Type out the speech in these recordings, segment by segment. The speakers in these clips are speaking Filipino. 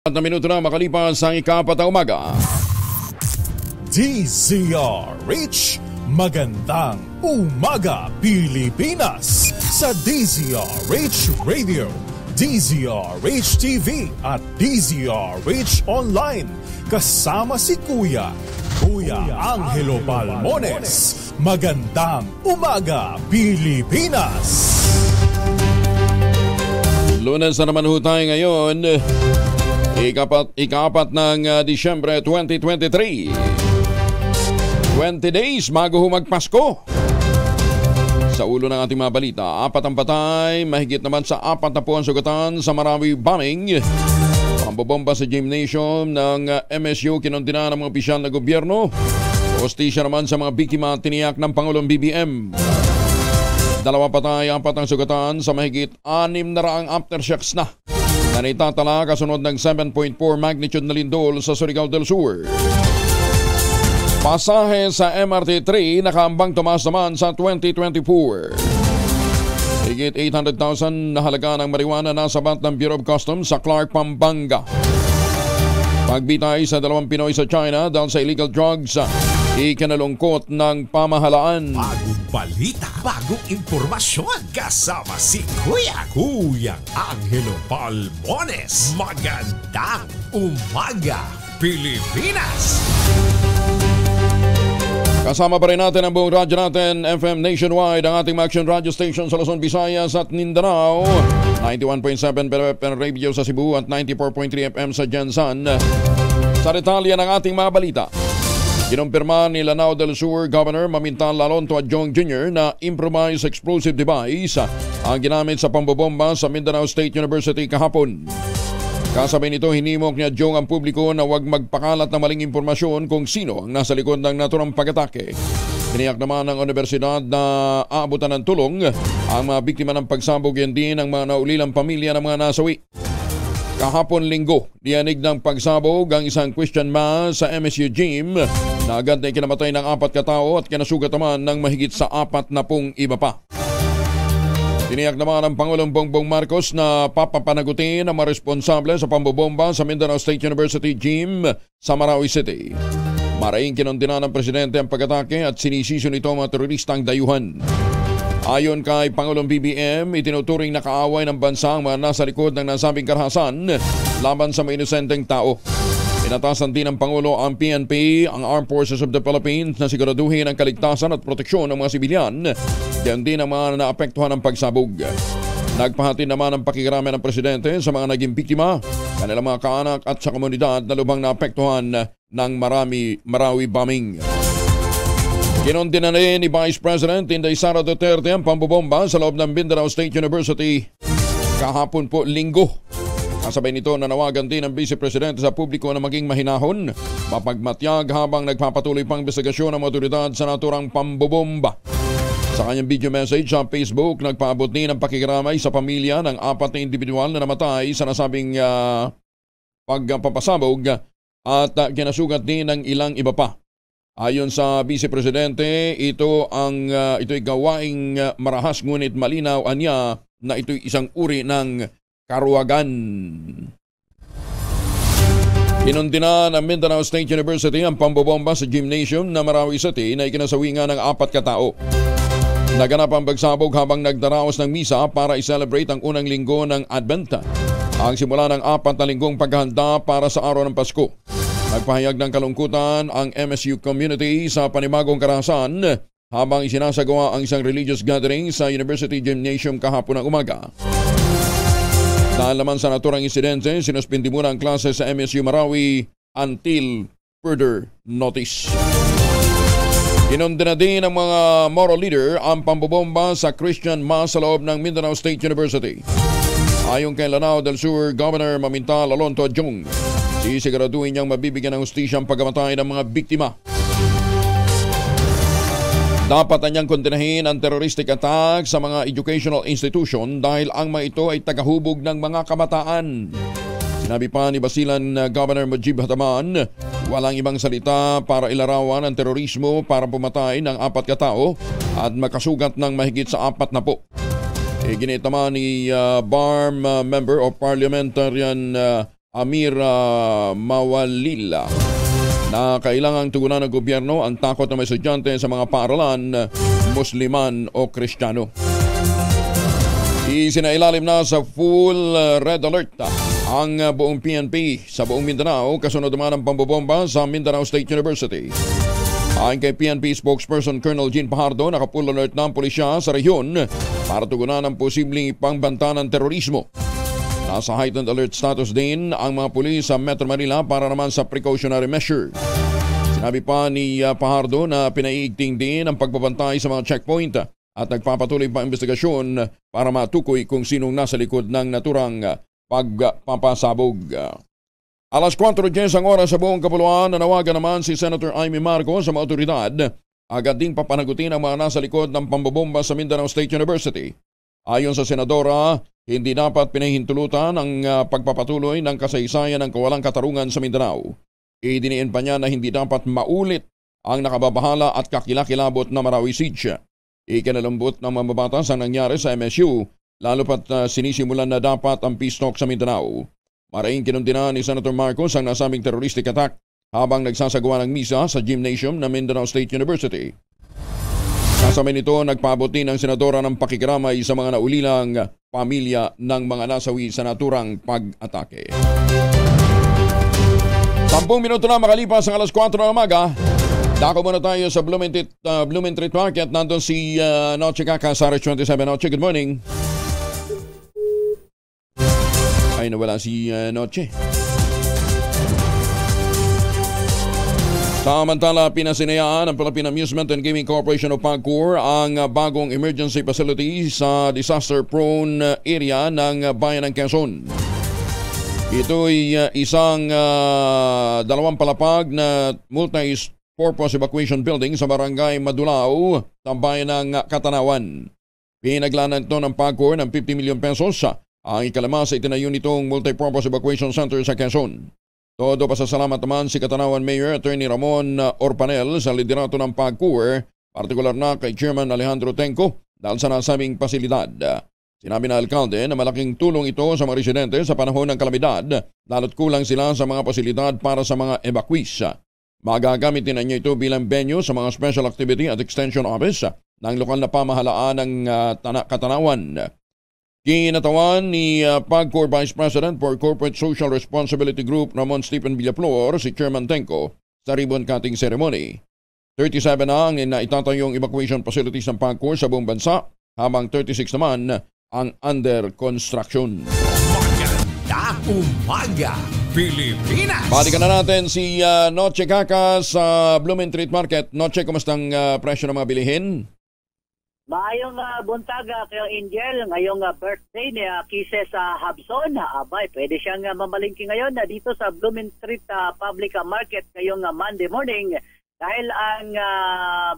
At na minuto na makalipas ang ika-4 na umaga. DZRH, magandang umaga Pilipinas sa DZRH Radio, DZRH TV at DZRH Online. Kasama si Kuya Angelo Balmones. Magandang umaga Pilipinas. Lunes na naman ho tayo ngayon. Ika-4 ng Disyembre 2023. 20 days bago magpasko. Sa ulo ng ating mga balita, 4 ang patay, mahigit naman sa 40 ang sugatan sa Marawi bombing. Pambobomba sa gymnasium ng MSU kinundina ng mga opisyal na gobyerno. Hostisya naman sa mga biktima tiniyak ng Pangulong BBM. 2 patay, 4 ang sugatan sa mahigit 600 aftershocks na naitatala kasunod ng 7.4 magnitude na lindol sa Surigao del Sur. Pasahe sa MRT3 nakaambang tumaas naman sa 2024. Higit 800,000 na halaga ng marijuana nasabat ng Bureau of Customs sa Clark, Pampanga. Pagbitay sa 2 Pinoy sa China dahil sa illegal drugs, ikinalungkot ng pamahalaan. Bagong balita, bagong impormasyon, kasama si Kuya Angelo Balmones. Magandang umaga, Pilipinas! Kasama pa rin natin ang buong radyo natin, FM Nationwide, ang ating action radio station sa Luzon, Visayas at Mindanao. 91.7 FM radio sa Cebu at 94.3 FM sa Jensan. Sa detalye ng ating mga balita, kinumpirma ni Lanao del Sur Governor Mamintal Alonto Adjong Jr. na improvised explosive device ang ginamit sa pambobomba sa Mindanao State University kahapon. Kasabay nito, hinimok ni Adjong ang publiko na huwag magpakalat ng maling impormasyon kung sino ang nasa likod ng naturang pag-atake. Tiniyak naman ng universidad na aabutan ng tulong ang mga biktima ng pagsabog yan din ang mga naulilang pamilya ng mga nasawi. Kahapon Linggo, diyanig ng pagsabog ang isang Christian mass sa MSU gym na agad na ikinamatay ng 4 katao at kinasugat naman ng mahigit sa 40 iba pa. Tiniyak naman ng Pangulong Bongbong Marcos na papapanagutin ang mga responsable sa pambobomba sa Mindanao State University gym sa Marawi City. Maraming kinundina ng Presidente ang pag-atake at sinisisyo nito ang mga teroristang dayuhan. Ayon kay Pangulong BBM, itinuturing na kaaway ng bansa ang mga nasa likod ng nasabing karahasan laban sa mga inosenteng tao. Inatasan din ng Pangulo ang PNP, ang Armed Forces of the Philippines na siguraduhin ang kaligtasan at proteksyon ng mga sibilyan, diyan din ang mga naapektuhan ng pagsabog. Nagpahatid naman ang pakikirami ng Presidente sa mga naging biktima, kanilang mga kaanak at sa komunidad na lubang naapektuhan ng Marawi bombing. Kinundina rin ni Vice President Inday Sara Duterte ang pambobomba sa loob ng Mindanao State University kahapon po Linggo. Kasabay nito, nanawagan din ang Vice Presidente sa publiko na maging mahinahon, mapagmatyag habang nagpapatuloy pang investigasyon ng otoridad sa naturang pambobomba. Sa kanyang video message sa Facebook, nagpaabot din ang pakikiramay sa pamilya ng 4 na individual na namatay sa nasabing pagpapasabog at kinasugat din ng ilang iba pa. Ayon sa Vice Presidente, ito'y gawaing marahas ngunit malinaw anya na ito'y isang uri ng karuwagan. Kinundina ng Mindanao State University ang pambobomba sa gymnasium na Marawi City na ikinasawi nga ng 4 katao. Naganap ang pagsabog habang nagdaraos ng misa para i-celebrate ang unang linggo ng Advent, ang simula ng 4 na linggong paghahanda para sa araw ng Pasko. Nagpahayag ng kalungkutan ang MSU community sa panibagong karahasan habang isinasagawa ang isang religious gathering sa University Gymnasium kahapon ng umaga. Dahil naman sa naturang insidente, sinuspindi muna ang klase sa MSU Marawi until further notice. Kinundina din ng mga moral leader ang pambobomba sa Christian mass sa loob ng Mindanao State University. Ayon kay Lanao del Sur Governor Mamintal Alonto Adjong, sisiguraduhin niyang mabibigyan ng hustisya ang pagkamatay ng mga biktima. Dapat niyang kondinahin ang terroristic attack sa mga educational institution dahil ang mga ito ay tagahubog ng mga kamataan. Sinabi pa ni Basilan Governor Mujib Hataman, walang ibang salita para ilarawan ang terorismo para pumatay ng 4 katao at makasugat ng mahigit sa 40. Ginit naman ni BARM Member of Parliamentarian Amir Mawalila na kailangang tugunan ng gobyerno ang takot ng mga estudyante sa mga paaralan, Musliman o Kristiyano. Isinailalim na sa full red alert ang buong PNP sa buong Mindanao kasunod naman ng pambobomba sa Mindanao State University. Ayon kay PNP spokesperson Colonel Jean Pajardo, naka-full alert na ang pulisya sa rehiyon para tugunan ang posibleng pangbanta ng terorismo. Nasa heightened alert status din ang mga pulis sa Metro Manila para naman sa precautionary measure. Sinabi pa ni Pajardo na pinaiigting din ang pagbabantay sa mga checkpoint at nagpapatuloy pa ang investigasyon para matukoy kung sinong nasa likod ng naturang pagpapasabog. Alas 4:10 ang oras sa buong kapuluan, nanawagan naman si Senator Amy Marcos sa mga otoridad agad ding papanagutin ang mga nasa likod ng pambobomba sa Mindanao State University. Ayon sa senadora, hindi dapat pinahintulutan ang pagpapatuloy ng kasaysayan ng kawalang katarungan sa Mindanao. Idiniin pa niya na hindi dapat maulit ang nakababahala at kakilakilabot na Marawi Siege. Ikinalambot ng mababatas ang nangyari sa MSU, lalo pat sinisimulan na dapat ang peace talk sa Mindanao. Maraming kinundina ni Senator Marcos ang nasabing terroristic attack habang nagsasagawa ng misa sa gymnasium ng Mindanao State University. Kasama nito, nagpaabot din ang senadora ng pakikiramay sa mga naulilang pamilya ng mga nasawi sa naturang pag-atake. 10 minuto na makalipas ang alas 4 ng umaga. Dako muna tayo sa Blumentritt Market. Nandun si Noche Kaka sa RH27. Noche, good morning. Ay, nawala si Noche. Samantala, pinasinayaan ng Philippine Amusement and Gaming Corporation o PAGCOR ang bagong emergency facility sa disaster-prone area ng bayan ng Quezon. Ito'y isang dalawang palapag na multi-purpose evacuation building sa barangay Madulao, sa bayan ng Katanawan. Pinaglanan ito ng PAGCOR ng 50 million pesos ang ikalama sa itinayo nitong multi-purpose evacuation center sa Quezon. Todo pasasalamat naman si Katanawan Mayor Attorney Ramon Orpanel sa liderato ng PAGCOR, partikular na kay Chairman Alejandro Tenco dahil sa nasabing pasilidad. Sinabi na alkalde na malaking tulong ito sa mga residente sa panahon ng kalamidad, lalo't kulang sila sa mga pasilidad para sa mga evacuees. Magagamit din niya ito bilang venue sa mga special activity at extension office ng lokal na pamahalaan ng Katanawan. Kinatawan ni PAGCOR Vice President for Corporate Social Responsibility Group Ramon Stephen Villaflor si Chairman Tenco sa ribbon cutting ceremony. 37 na ang naitatayong evacuation facilities ng PAGCOR sa buong bansa, habang 36 naman ang under construction. Magandang umaga, Pilipinas! Balikan na natin si Noche Kaka sa Blumentritt Market. Noche, kumastang presyo ng mga bilihin? Maayong buntaga kayo, Angel. Ngayong birthday ni Kisses Habson. Abay, pwede siyang mamalingki ngayon dito sa Blumentritt Public Market ngayong Monday morning. Dahil ang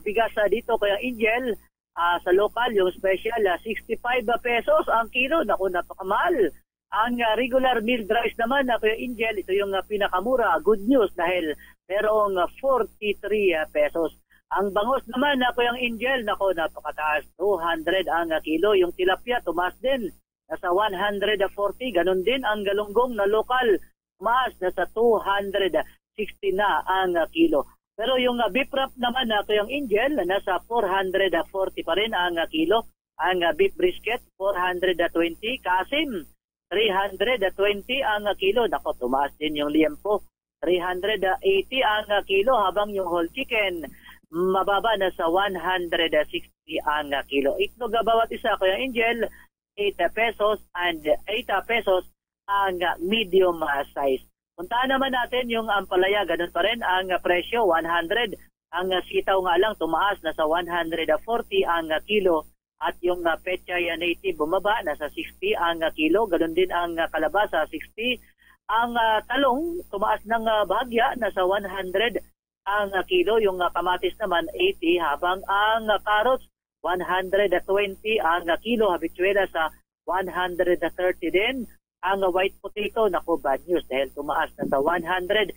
bigas dito kayo, Angel, sa local, yung special, 65 pesos ang kilo. Naku, napakamahal. Ang regular milled rice naman, kayo, Angel, ito yung pinakamura. Good news dahil merong 43 pesos. Ang bangus naman, Kuya Angel, nako, napakataas, 200 ang kilo. Yung tilapia, tumaas din, nasa 140. Ganon din ang galunggong na lokal, tumaas, nasa 260 na ang kilo. Pero yung beef wrap naman, Kuya Angel, nasa 440 pa rin ang kilo. Ang beef brisket, 420. Kasim, 320 ang kilo. Nako, tumaas din yung liempo, 380 ang kilo. Habang yung whole chicken, mababa na sa 160 ang kilo. Itlog bawat isa, Kuya Angel, 8 pesos and 8 pesos ang medium size. Puntaan naman natin yung ampalaya, ganun pa rin ang presyo, 100. Ang sitaw nga lang tumaas na sa 140 ang kilo. At yung pechay native bumaba na sa 60 ang kilo. Ganun din ang kalabasa, 60. Ang talong tumaas ng bahagya na sa 100 ang kilo. Yung kamatis naman 80, habang ang carrots 120 ang kilo. Habituela sa 130 din. Ang white potato, naku, bad news dahil tumaas na sa 170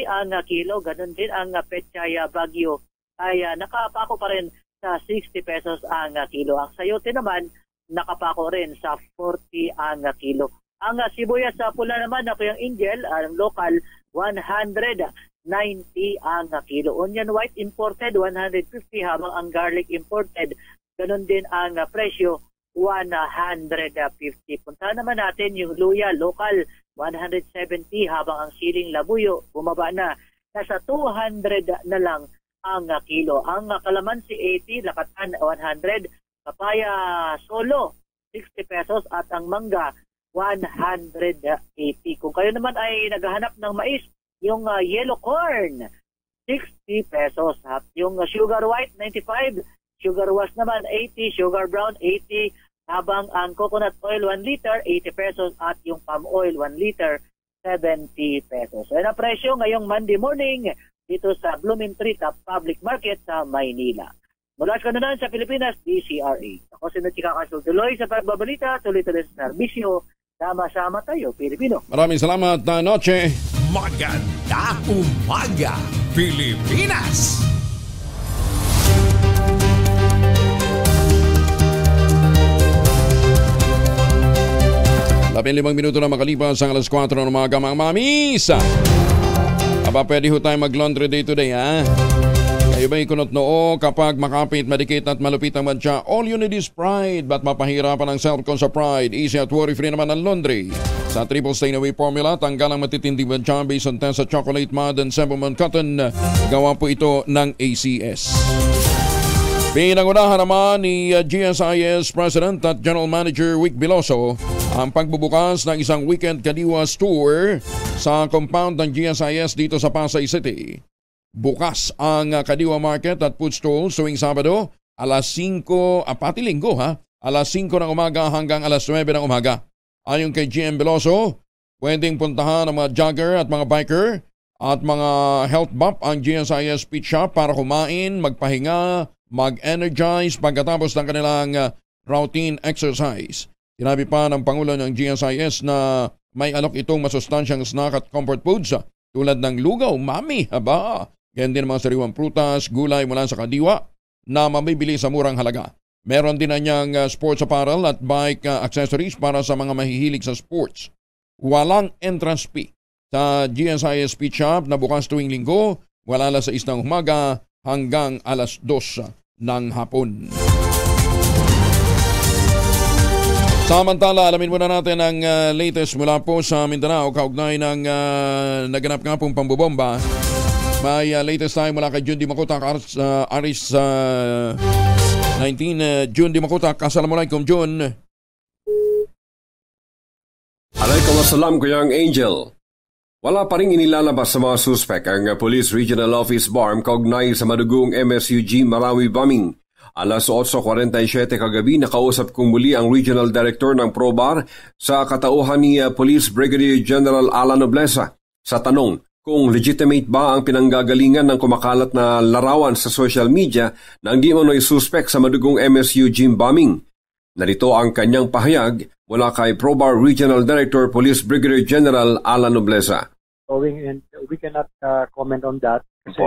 ang kilo. Ganun din ang pechay bagyo ay nakapako pa rin sa 60 pesos ang kilo. Ang sayote naman nakapako rin sa 40 ang kilo. Ang sibuyas sa pula naman na Kuya Angel, ang local 190 ang kilo. Onion white imported 150 habang ang garlic imported ganun din ang presyo 150. Puntahan naman natin yung luya local 170 habang ang siling labuyo bumaba na nasa 200 na lang ang kilo. Ang kalamansi 80, lakatan 100, papaya solo 60 pesos at ang mangga 180. Kung kayo naman ay naghahanap ng mais, yung yellow corn 60 pesos. At yung sugar white 95, sugar wash naman 80, sugar brown 80, habang ang coconut oil 1 liter 80 pesos at yung palm oil 1 liter 70 pesos. So, yan ang presyo ngayong Monday morning dito sa Blooming Tree Public Market sa Maynila. Mula sa kanunan sa Pilipinas, DCRA. Ako si Nachika Tuloy sa pagbabalita, tuloy-tuloy sa serbisyo. Sama-sama tayo, Pilipino. Maraming salamat na noche. Maganda umaga, Pilipinas! Labing 5 minuto na makalipas ang alas 4 ng umaga, mga mamis. Aba, pwede ho tayo mag-laundry day today, ha? Kayo ba'y kunot noo kapag makapit, madikit at malupit ang madya? All you need is Pride. Ba't mapahirapan ang self-con sa Pride? Easy at worry-free naman ang laundry. Sa triple stain-away formula, tanggal ang matitinding madya based on test sa chocolate mud and Semperman cotton. Gawa po ito ng ACS. Pinangunahan naman ni GSIS President at General Manager Vic Veloso ang pagbubukas ng isang weekend Kadiwa store sa compound ng GSIS dito sa Pasay City. Bukas ang Kadiwa Market at Food Stall tuwing Sabado, alas 5, pati linggo alas 5 ng umaga hanggang alas 9 ng umaga. Ayon kay GM Veloso, pwedeng puntahan ng mga jogger at mga biker at mga health buff ang GSIS Pit Shop para kumain, magpahinga, mag-energize pagkatapos ng kanilang routine exercise. Sinabi pa ng Pangulo ng GSIS na may alok itong masustansyang snack at comfort foods tulad ng lugaw, mami, haba. Ganyan din mga sariwang prutas, gulay mula sa Kadiwa na mabibili sa murang halaga. Meron din na niyang sports apparel at bike accessories para sa mga mahihilig sa sports. Walang entrance fee sa GSIS Pit Shop na bukas tuwing linggo, wala alas 6 ng umaga hanggang alas 2 ng hapon. Samantala, alamin muna natin ang latest mula po sa Mindanao kaugnay ng naganap nga pong pambobomba. May latest tayo mula kay June Di Makutak, Aris 19. June Di Makutak, assalamualaikum June. Alaikum assalam, Kuyang Angel. Wala pa rin inilalabas sa mga suspek ang Police Regional Office BARM kaugnay sa madugong MSUG Marawi bombing. Alas 8:47 kagabi, nakausap kong muli ang Regional Director ng ProBAR sa katauhan ni Police Brigadier General Alan Nobleza sa tanong kung legitimate ba ang pinanggagalingan ng kumakalat na larawan sa social media ng di manoy suspek sa madugong MSU gym bombing. Narito ang kanyang pahayag mula kay ProBAR Regional Director Police Brigadier General Alan Nobleza. And we cannot comment on that kasi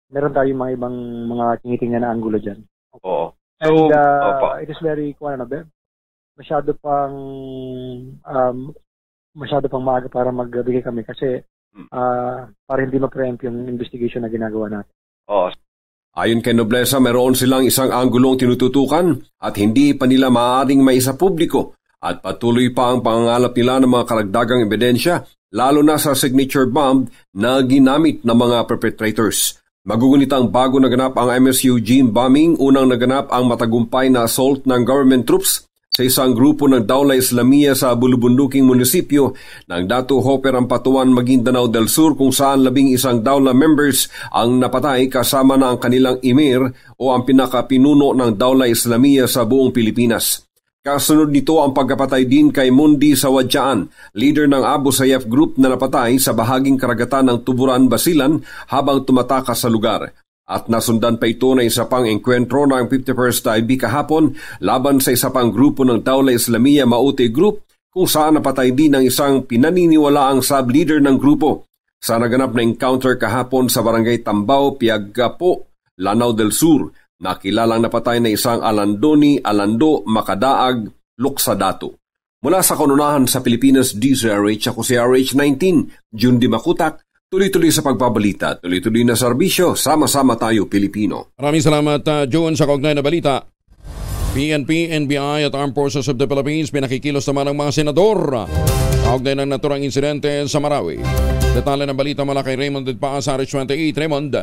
meron tayong mga ibang mga tinitingnan na anggulo dyan. Oo. And it is very, masyado pang maaga para magbigay kami kasi para hindi ma-preempt yung investigation na ginagawa natin. Ayon kay Nobleza, meron silang isang anggulong tinututukan at hindi pa nila maaaring maisa publiko at patuloy pa ang pangangalap nila ng mga karagdagang ebidensya, lalo na sa signature bomb na ginamit ng mga perpetrators. Magugunit ang bago naganap ang MSU gym bombing. Unang naganap ang matagumpay na assault ng government troops sa isang grupo ng Dawla Islamia sa Bulubunduking munisipyo ng Datu Hopper, Ampatuan, Maguindanao del Sur, kung saan 11 Dawla members ang napatay kasama na ang kanilang emir o ang pinakapinuno ng Dawla Islamia sa buong Pilipinas. Kasunod nito ang pagkapatay din kay Mundi Sawadyaan, leader ng Abu Sayyaf Group na napatay sa bahaging karagatan ng Tuburan, Basilan habang tumatakas sa lugar. At nasundan pa ito na isa pang engkwentro ng 51st IB kahapon laban sa isa pang grupo ng Dawla Islamia Maute Group kung saan napatay din ang isang pinaniniwalaang sub-leader ng grupo. Sa naganap na encounter kahapon sa barangay Tambao, Piaggapo, Lanao del Sur, nakilalang napatay na isang Alando Makadaag, Luksadato. Mula sa kanunahan sa Pilipinas, DZRH, ako si RH19, June Di Makutak, tuloy-tuloy sa pagbabalita, tuloy-tuloy na serbisyo, sama-sama tayo Pilipino. Maraming salamat, June, sa kaugnay na balita. PNP, NBI at Armed Forces of the Philippines pinakikilos naman ng mga senador. Kaugnay ng naturang insidente sa Marawi. Detalye ng balita mula kay Raymond Dedpa sa RH28. Raymond.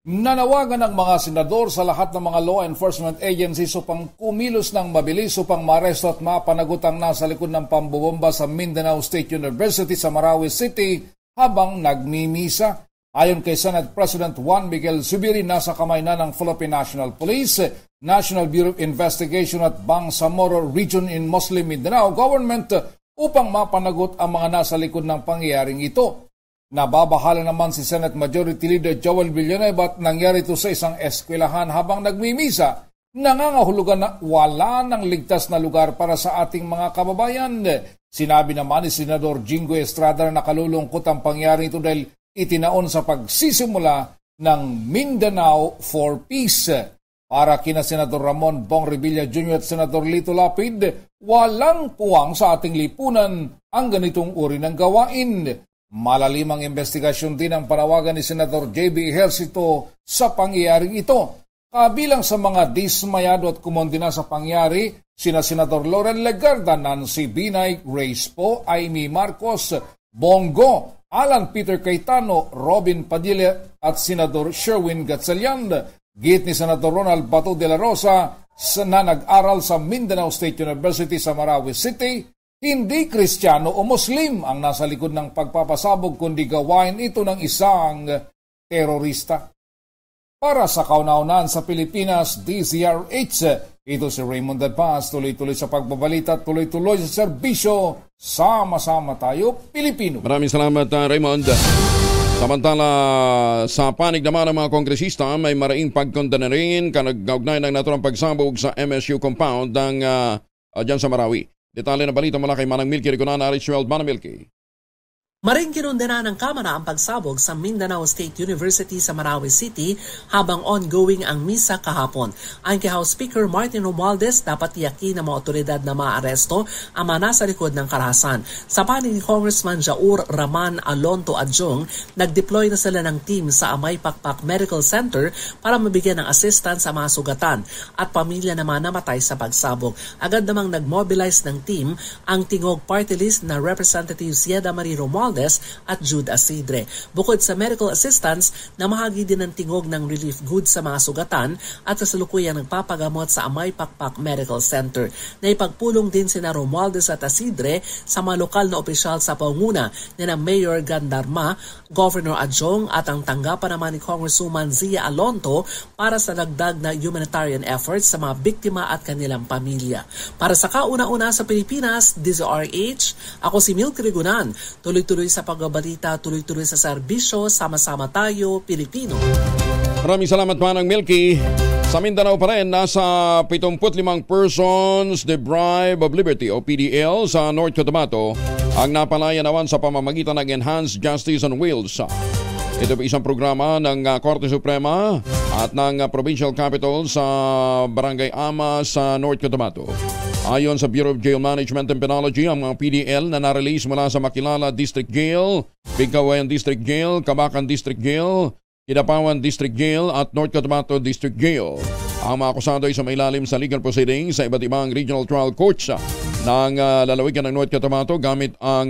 Nanawagan ng mga senador sa lahat ng mga law enforcement agencies upang kumilos ng mabilis upang maaresto at mapanagot ang nasa likod ng pambobomba sa Mindanao State University sa Marawi City habang nagmimisa. Ayon kay Senate President Juan Miguel Zubiri, nasa kamay na ng Philippine National Police, National Bureau of Investigation at Bangsamoro Region in Muslim Mindanao Government upang mapanagot ang mga nasa likod ng pangyayaring ito. Nababahala naman si Senate Majority Leader Joel Villanueva at nangyari ito sa isang eskwelahan habang nagmimisa. Nangangahulugan na wala ng ligtas na lugar para sa ating mga kababayan. Sinabi naman ni Senador Jingo Estrada na nakalulungkot ang pangyayari ito dahil itinaon sa pagsisimula ng Mindanao for Peace. Para kina Senador Ramon Bong Revilla Jr. at Senador Lito Lapid, walang puwang sa ating lipunan ang ganitong uri ng gawain. Malalimang investigasyon din ang panawagan ni Senador J.B. Ejercito sa pangyayaring ito. Kabilang sa mga dismayado at kumondina sa pangyari, sina Senador Loren Legarda, Nancy Binay, Grace Poe, Amy Marcos, Bongo, Alan Peter Cayetano, Robin Padilla at Senador Sherwin Gatchalian. Git ni Senador Ronald Bato de la Rosa na nag-aral sa Mindanao State University sa Marawi City, hindi Kristiyano o Muslim ang nasa likod ng pagpapasabog kundi gawain ito ng isang terorista. Para sa kauna-unahan sa Pilipinas, DZRH, ito si Raymond Dadpaz, tuloy-tuloy sa pagbabalita, tuloy-tuloy sa serbisyo, sama-sama tayo Pilipino. Maraming salamat, Raymond. Samantala, sa panig naman ng mga kongresista, may maraing pagkondena rin kanag-kaugnay ng naturang pagsabog sa MSU compound ng dyan sa Marawi. Detalye na balita mula kay Manang Milky Riconan, RH12. Manang Milky. Maring kinundena ng Kamara ang pagsabog sa Mindanao State University sa Marawi City habang ongoing ang misa kahapon. Ayon kay House Speaker Martin Romualdez, dapat tiyakin ng mga otoridad na maaresto ang mga nasa likod ng karahasan. Sa panig ni Congressman Jaur Raman Alonto Adjong, nag-deploy na sila ng team sa Amay Pakpak Medical Center para mabigyan ng assistance sa mga sugatan at pamilya naman namatay sa pagsabog. Agad namang nag-mobilize ng team ang tingog party list na Representatives Yeda Marie Romualdez at Jude Asidre. Bukod sa medical assistance, namahagi din ng tingog ng relief goods sa mga sugatan at kasalukuyang nagpapagamot sa Amay Pakpak Medical Center. Naipagpulong din sina Romualdez at Asidre sa mga lokal na opisyal sa panguna ni na Mayor Gandarma, Governor Adjong at ang tanggapan naman ni Congresswoman Zia Alonto para sa dagdag na humanitarian efforts sa mga biktima at kanilang pamilya. Para sa kauna-una sa Pilipinas, DZRH, ako si Milky Riconan. Tuloy-tuloy sa pagbabalita, tuloy-tuloy sa serbisyo, sama-sama tayo, Pilipino. Maraming salamat, Manang Milky. Sa Mindanao pa rin, nasa 75 persons deprived of liberty o PDL sa North Cotabato ang napalaya naman sa pamamagitan ng Enhanced Justice on Wheels. Ito po isang programa ng Korte Suprema at ng Provincial Capital sa Barangay Ama sa North Cotabato. Ayon sa Bureau of Jail Management and Penology, ang mga PDL na narelease mula sa Makilala District Jail, Bigkawayan District Jail, Kabakan District Jail, Kidapawan District Jail at North Cotabato District Jail. Ang mga akusado ay sumailalim sa legal proceedings sa iba't ibang regional trial courts ng lalawigan ng North Cotabato gamit ang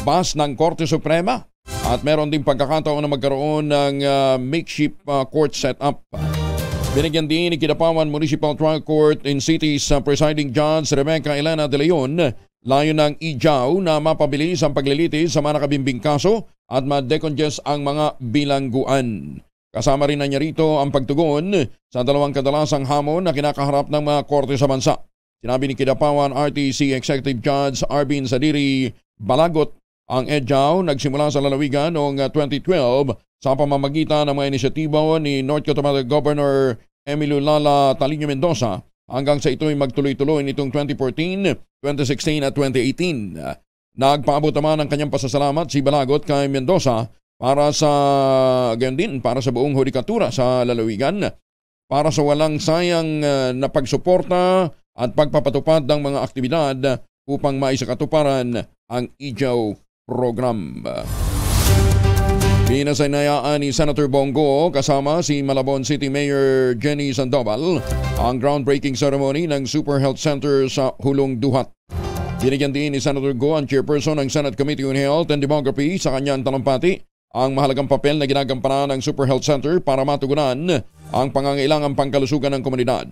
bus ng Korte Suprema. At meron din pagkakataon na magkaroon ng makeshift court setup. Binigyan din ni Kidapawan Municipal Trial Court in City's Presiding Judge Rebecca Elena De Leon layo ng IJAW na mapabilis ang paglilitis sa mga nakabimbing kaso at ma-decongest ang mga bilangguan. Kasama rin na niya rito ang pagtugon sa dalawang kadalasang hamon na kinakaharap ng mga korte sa bansa. Sinabi ni Kidapawan RTC Executive Judge Arvin Sadiri Balagot, ang IJAW nagsimula sa lalawigan noong 2012 sa pamamagitan ng mga inisyatibo ni North Cotabato Governor Emilio Lala Talino Mendoza hanggang sa ito'y magtuloy-tuloy nitong 2014, 2016 at 2018. Nagpaabot naman ang kanyang pasasalamat si Balagot kay Mendoza para sa buong hudikatura sa lalawigan para sa walang sayang na pagsuporta at pagpapatupad ng mga aktibidad upang maisakatuparan ang IJAW program. Pinasaynayaan ni Senator Bongo kasama si Malabon City Mayor Jenny Sandoval ang groundbreaking ceremony ng Super Health Center sa Hulong Duhat. Binigyan din ni Senator Go ang chairperson ng Senate Committee on Health and Demography sa kanyang talampati ang mahalagang papel na ginagampanan ng Super Health Center para matugunan ang pangangailangang pangkalusugan ng komunidad.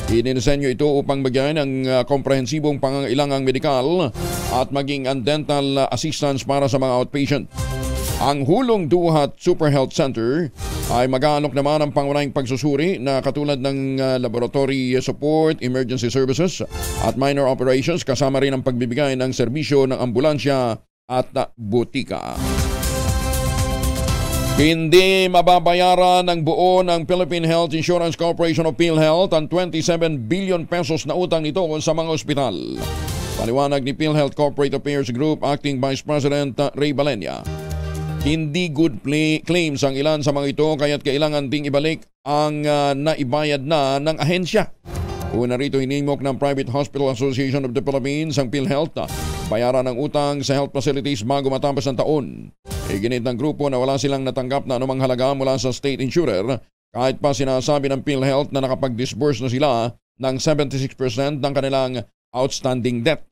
Idinisenyo ito upang bigyan ng komprehensibong pangangailangang medikal at maging ang dental assistance para sa mga outpatient. Ang Hulong Duhat Super Health Center ay mag-aalok naman ng pangunahing pagsusuri na katulad ng laboratory support, emergency services at minor operations kasama rin ang pagbibigay ng serbisyo ng ambulansya at butika. Hindi mababayaran ng buo ng Philippine Health Insurance Corporation of PhilHealth ang 27 billion pesos na utang nito sa mga ospital. Paliwanag ni PhilHealth Corporate Affairs Group Acting Vice President Ray Balenya. Hindi good claims ang ilan sa mga ito kaya't kailangan ding ibalik ang naibayad na ng ahensya. Una rito hinimok ng Private Hospital Association of the Philippines ang PhilHealth bayaran ng utang sa health facilities bago matapos ang taon. Iginit ng grupo na wala silang natanggap na anumang halaga mula sa state insurer kahit pa sinasabi ng PhilHealth na nakapag-disburse na sila ng 76% ng kanilang outstanding debt.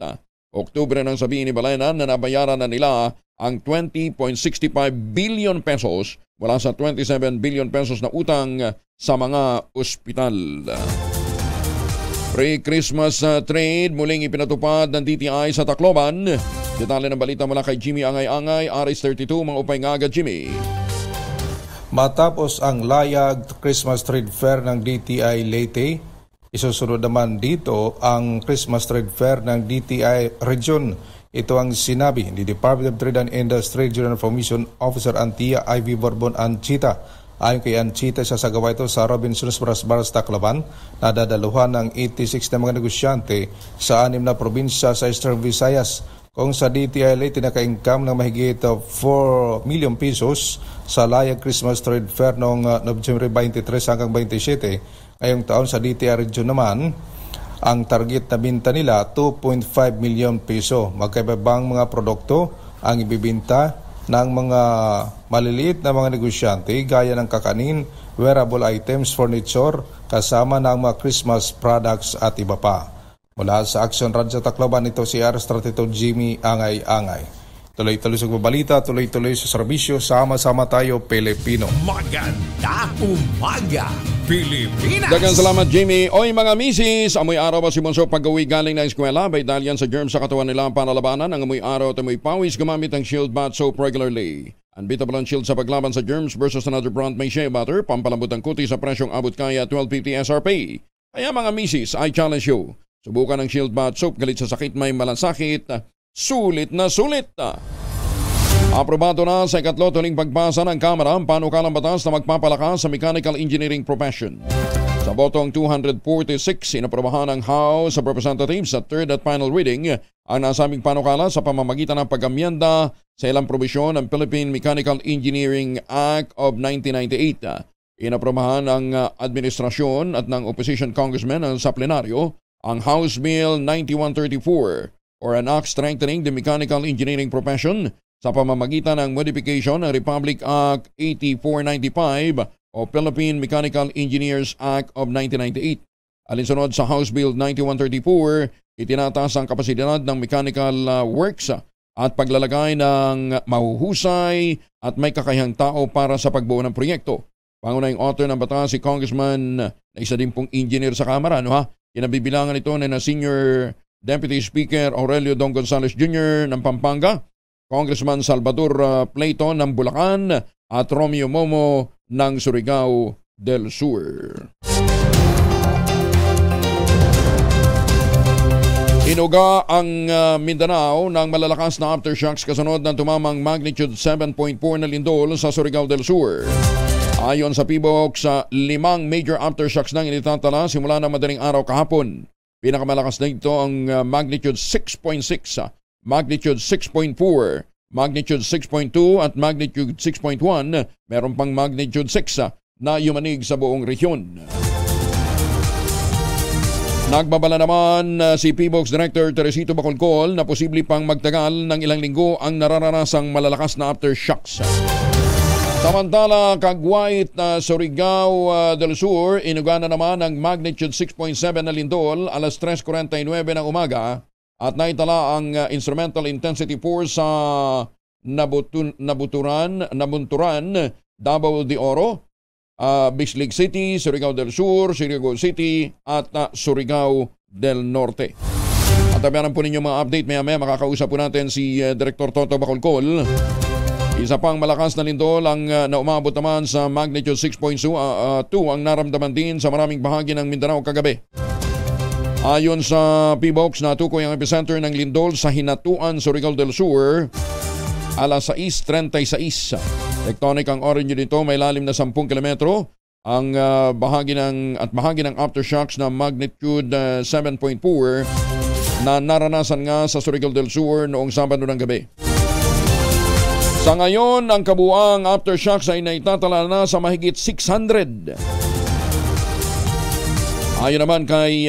Oktubre nang sabihin ni Balena na nabayaran na nila ang 20.65 billion pesos mula sa 27 billion pesos na utang sa mga ospital. Pre-Christmas trade muling ipinatupad ng DTI sa Tacloban. Detalye ng balita mula kay Jimmy Angay-Angay, RS32, mga upay nga agad, Jimmy. Matapos ang layag Christmas Trade Fair ng DTI Leyte, isusunod naman dito ang Christmas Trade Fair ng DTI Region. Ito ang sinabi ni Department of Trade and Industry General Information Officer Antia Ivy Borbon Anchita. Ayon kay Anchita, sasagawa ito sa Robinsons Baras Tacloban na dadaluhan ng 86 na mga negosyante sa 6 na probinsya sa Eastern Visayas. Kung sa DTI Leyte naka-income ng mahigit 4 million pesos sa layag Christmas Trade Fair noong Nobyembre 23 hanggang 27, ngayong taon sa DTI Region naman, ang target na binta nila 2.5 million peso. Magkaibabang mga produkto ang ibibinta ng mga maliliit na mga negosyante gaya ng kakanin, wearable items, furniture, kasama ng mga Christmas products at iba pa. Mula sa Action Radyo Tacloban, ito si RS32 Jimmy Angay-Angay. Tuloy-tuloy sa balita, tuloy-tuloy sa serbisyo, sama-sama tayo Pilipino. Maganda umaga, Pilipinas! Daghang salamat, Jimmy. Oy mga misis, amoy araw ba si Monso pag-uwi galing ng eskwela? Bay dalyan sa germs sa katawan nila para labanan ang amoy araw at amoy pawis gamamit ang Shield Bath Soap regularly. Unbeatable ang Shield sa paglaban sa germs versus another brand may shea butter, pampalambot ang kuti sa presyong abot kaya 12.50 SRP. Kaya mga misis, I challenge you. Subukan ang Shield Bath Soap, galit sa sakit may malasakit, sulit na sulit. Aprobado na sa ikatlo tuling pagpasa ng Kamara ang panukalang batas na magpapalakas sa mechanical engineering profession. Sa botong 246, inaprobahan ng House of Representatives sa third at final reading ang nasabing panukala sa pamamagitan ng pag-amyenda sa ilang probisyon ng Philippine Mechanical Engineering Act of 1998. Inaprobahan ng administrasyon at ng opposition congressmen sa plenaryo ang House Bill 9134 or an act strengthening the mechanical engineering profession sa pamamagitan ng modification ng Republic Act 8495 o Philippine Mechanical Engineers Act of 1998. Alinsunod sa House Bill 9134, itinataas ang kapasidad ng mechanical works at paglalagay ng mahuhusay at may kakayahang tao para sa pagbuo ng proyekto. Pangunahing author ng batas si Congressman na isa din pong engineer sa Kamara, Kinabibilangan ito na Senior Deputy Speaker Aurelio Don Gonzales Jr. ng Pampanga, Congressman Salvador Playton ng Bulacan at Romeo Momo ng Surigao del Sur. Inuga ang Mindanao ng malalakas na aftershocks kasunod ng tumamang magnitude 7.4 na lindol sa Surigao del Sur. Ayon sa PBOK, sa 5 major aftershocks nang initatala simula ng madaling araw kahapon. Pinakamalakas na ito ang magnitude 6.6, magnitude 6.4, magnitude 6.2 at magnitude 6.1. Meron pang magnitude 6 na yumanig sa buong rehiyon. Nagbabala naman si PBOX Director Teresito Bacolcol na posible pang magtagal ng ilang linggo ang nararanasang malalakas na aftershocks. Samantala, Kagwait, Surigao del Sur, inugana naman ng magnitude 6.7 na lindol alas 3:49 ng umaga at naitala ang instrumental intensity force sa Nabunturan, Davao de Oro, Bislig City, Surigao del Sur, Surigao City at Surigao del Norte. At tabianan po ninyo mga update maya makakausap po natin si Director Toto Bacolcol. Isa pang malakas na lindol ang naumabot naman sa magnitude 6.2 ang naramdaman din sa maraming bahagi ng Mindanao kagabi. Ayon sa PBOX, natukoy ang epicenter ng lindol sa Hinatuan, Surigao del Sur, alas 6:36. Tectonic ang origin nito, may lalim na 10 kilometro. Ang bahagi ng aftershocks na magnitude 7.4 na naranasan nga sa Surigao del Sur noong Sabado ng gabi. Sa ngayon, ang kabuang aftershocks ay naitatala na sa mahigit 600. Ayon naman kay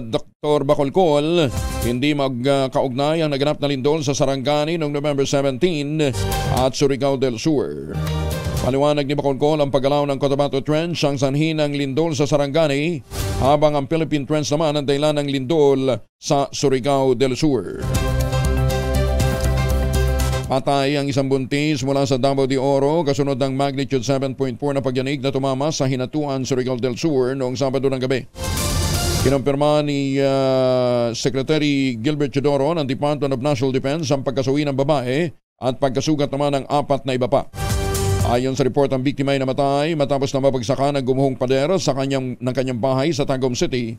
Dr. Bacolcol, hindi magkaugnay ang naganap na lindol sa Sarangani noong November 17 at Surigao del Sur. Paliwanag ni Bacolcol, ang paggalaw ng Cotabato Trench ang sanhi ng lindol sa Sarangani, habang ang Philippine Trench naman ang dahilan ng lindol sa Surigao del Sur. Patay ang isang buntis mula sa Davao de Oro kasunod ng magnitude 7.4 na pagyanig na tumama sa Hinatuan, Surigao del Sur noong Sabado ng gabi. Kinumpirma ni Secretary Gilbert Chodoro ng Department of National Defense ang pagkasuwi ng babae at pagkasugat naman ng 4 na iba pa. Ayon sa report, ang biktima ay namatay matapos na mabagsakan ng gumuhong pader sa kanyang bahay sa Tagum City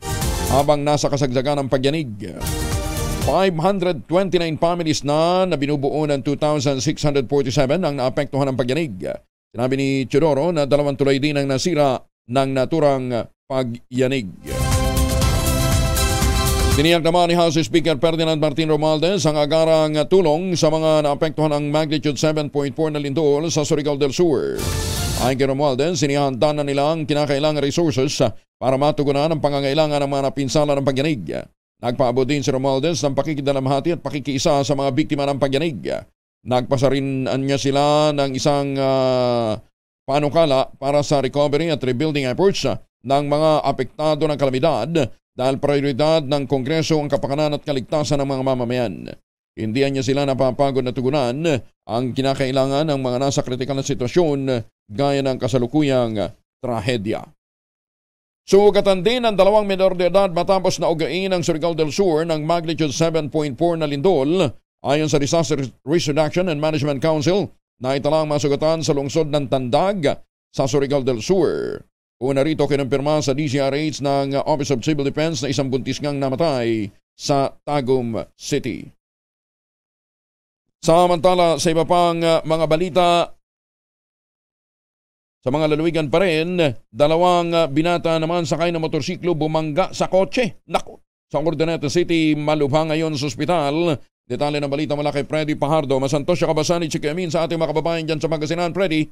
habang nasa kasagsagan ng pagyanig. 529 families na binubuo ng 2,647 ang naapektuhan ng pagyanig. Sinabi ni Chodoro na 2 tulay din ang nasira ng naturang pagyanig. Tiniyak naman ni House Speaker Ferdinand Martin Romualdez ang agarang tulong sa mga naapektuhan ng magnitude 7.4 na lindol sa Surigao del Sur. Ayon kay Romualdez, sinihanda na nila ang kinakailangan resources para matugunan ang pangangailangan ng mga napinsala ng pagyanig. Nagpaabot din si Romualdez ng pakikidalamhati at pakikiisa sa mga biktima ng pagyanig. Nagpasarinaan niya sila ng isang panukala para sa recovery at rebuilding efforts ng mga apektado ng kalamidad dahil prioridad ng Kongreso ang kapakanan at kaligtasan ng mga mamamayan. Hindihan niya sila napapagod na tugunan ang kinakailangan ng mga nasa kritikal na sitwasyon gaya ng kasalukuyang trahedya. Sugatan din ang 2 menor de edad matapos na ugain ang Surigao del Sur ng magnitude 7.4 na lindol. Ayon sa Disaster Risk Reduction and Management Council, naitala ang masugatan sa lungsod ng Tandag sa Surigao del Sur. Una rito kinumpirma sa DZRH ng Office of Civil Defense na isang buntis ngang namatay sa Tagum City. Samantala, sa iba pang mga balita, sa mga lalawigan pa rin, 2 binata naman sakay ng motorsiklo bumangga sa kotse. Naku! Sa Urdaneta City, malubha ngayon sa ospital. Detalye ng balita mula kay Freddy Pajardo. Masantos siya kabasani, Chikiamin sa ating mga kababayan dyan sa Pangasinan. Freddy?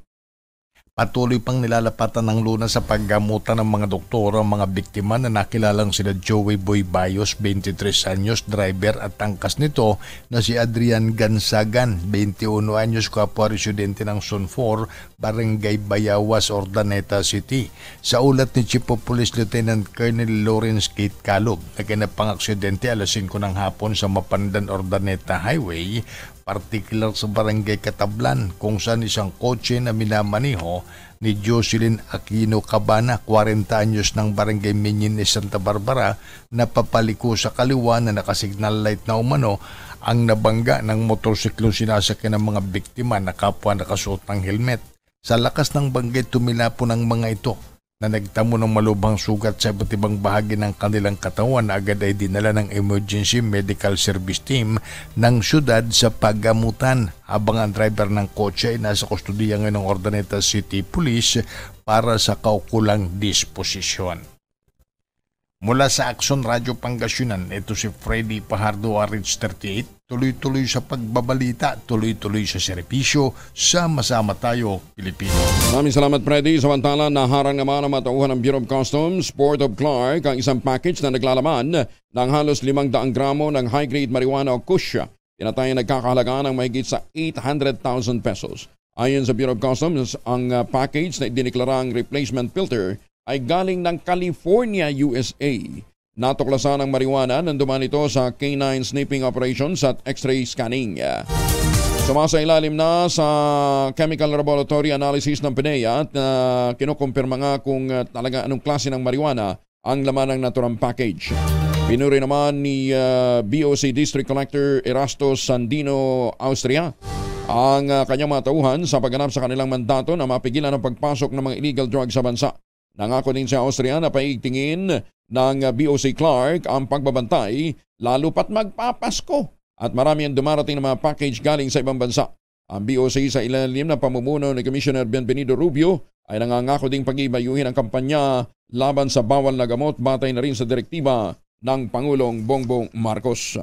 Patuloy pang nilalapatan ng lunas sa paggamutan ng mga doktor ang mga biktima na nakilalang sina Joey Boy Bayos, 23 anyos, driver at angkas nito na si Adrian Gansagan, 21 anyos, kapwa residente ng Zone 4, Barangay Bayawas, Urdaneta City. Sa ulat ni Chief of Police Lieutenant Colonel Lawrence Kate Calog, naganap ang aksidente alas 5 ng hapon sa Mapandan Urdaneta Highway, partikular sa Barangay Katablan, kung saan isang kotse na minamaniho ni Jocelyn Aquino Cabana, 40 anyos, ng Barangay Minyin, Santa Barbara, na papaliko sa kaliwa na nakasignal light na umano ang nabangga ng motorsiklo sinasakyan ng mga biktima na kapwa nakasuot ng helmet. Sa lakas ng banggay, tumila po ng mga ito na nagtamo ng malubhang sugat sa iba't ibang bahagi ng kanilang katawan na agad ay dinala ng Emergency Medical Service Team ng syudad sa paggamutan, habang ang driver ng kotse ay nasa kustudiya ngayon ng Urdaneta City Police para sa kaukulang disposisyon. Mula sa Action Radio Pangasinan, ito si Freddy Pajardo, RH38, tuloy-tuloy sa pagbabalita, tuloy-tuloy sa serbisyo, sama-sama tayo, Pilipino. Maraming salamat, Freddy. Samantala, naharang naman ang matauhan ng Bureau of Customs, Port of Clark, ang isang package na naglalaman ng halos 500 gramo ng high-grade marijuana o kusya. Tinatayang nagkakahalaga ng mahigit sa 800,000 pesos. Ayon sa Bureau of Customs, ang package na idineklarang replacement filter ay galing ng California, USA. Natuklasan ang marijuana nang dumaan ito sa canine sniffing operations at x-ray scanning. Sumasa ilalim na sa chemical laboratory analysis ng PDEA at kinukumpirma nga kung talaga anong klase ng marijuana ang laman ng naturang package. Pinuri naman ni BOC District Collector Erasto Sandino, Austria, ang kanyang mga tauhan sa pagganap sa kanilang mandato na mapigilan ang pagpasok ng mga illegal drugs sa bansa. Nangako din sa Austria na paigtingin ng BOC Clark ang pagbabantay lalo pat magpapasko at marami ang dumarating na mga package galing sa ibang bansa. Ang BOC sa ilalim na pamumuno ni Commissioner Bienvenido Rubio ay nangangako ding pag-ibayuhin ang kampanya laban sa bawal na gamot batay na rin sa direktiba ng Pangulong Bongbong Marcos.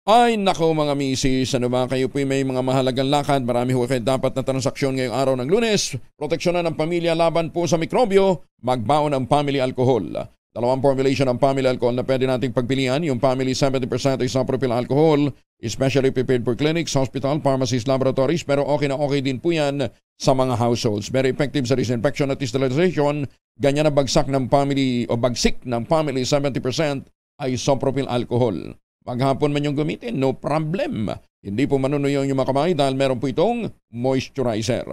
Ay nako mga misis, ano ba kayo po'y may mga mahalagang lakad, marami ho kayo dapat na transaksyon ngayong araw ng Lunes, proteksyonan ng pamilya laban po sa mikrobyo, magbaon ng family alcohol. Dalawang formulation ng family alcohol na pwede nating pagpilian, yung family 70% isopropyl alcohol, especially prepared for clinics, hospital, pharmacies, laboratories, pero okay na okay din po yan sa mga households. Very effective sa disinfection at sterilization, ganyan na bagsak ng family o bagsik ng family 70% isopropyl alcohol. Maghapon man yung gamitin, no problem. Hindi po manunuyo yung mga kamay dahil meron po itong moisturizer.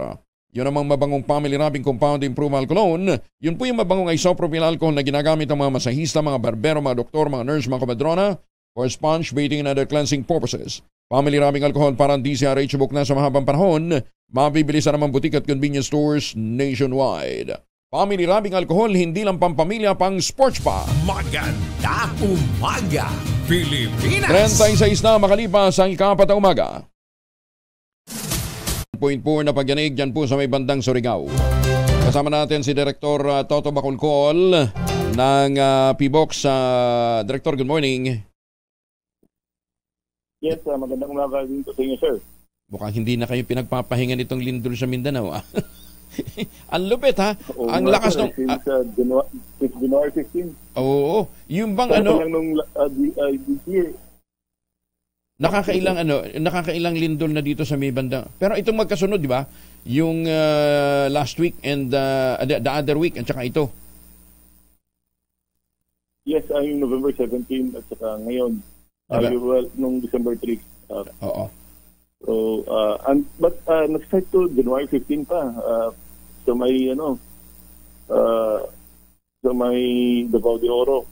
Yun namang mabangong family rubbing compound improve cologne. Yun po yung mabangong isopropyl alcohol na ginagamit ng mga masahista, mga barbero, mga doktor, mga nurse, mga komadrona for sponge bathing and other cleansing purposes. Family rubbing alcohol parang DCRH book na sa mahabang panahon. Mabibili sa namang butik at convenience stores nationwide. Family rubbing alcohol, hindi lang pampamilya, pang sports pa. Maganda umaga, Pilipinas! 36 na makalipas ang ika-4 na umaga. 0.4 na pagyanig dyan po sa may bandang Surigao. Kasama natin si Director Toto Bacolcol ng PBOX. Director, good morning. Yes, magandang umaga din po sa inyo, sir. Mukhang hindi na kayo pinagpapahinga nitong lindol sa Mindanao. Ang lupit ha. Ang lakas ng January 15. Oo. Yung bang ano this year. Nakakailang lindol na dito sa may banda. Pero itong magkasunod, di ba? Yung last week and the other week at saka ito. Yes, yung November 17 at saka ngayon. Nung December 3. Oo. So, but nag-start to January 15 pa. So may Davao de Oro.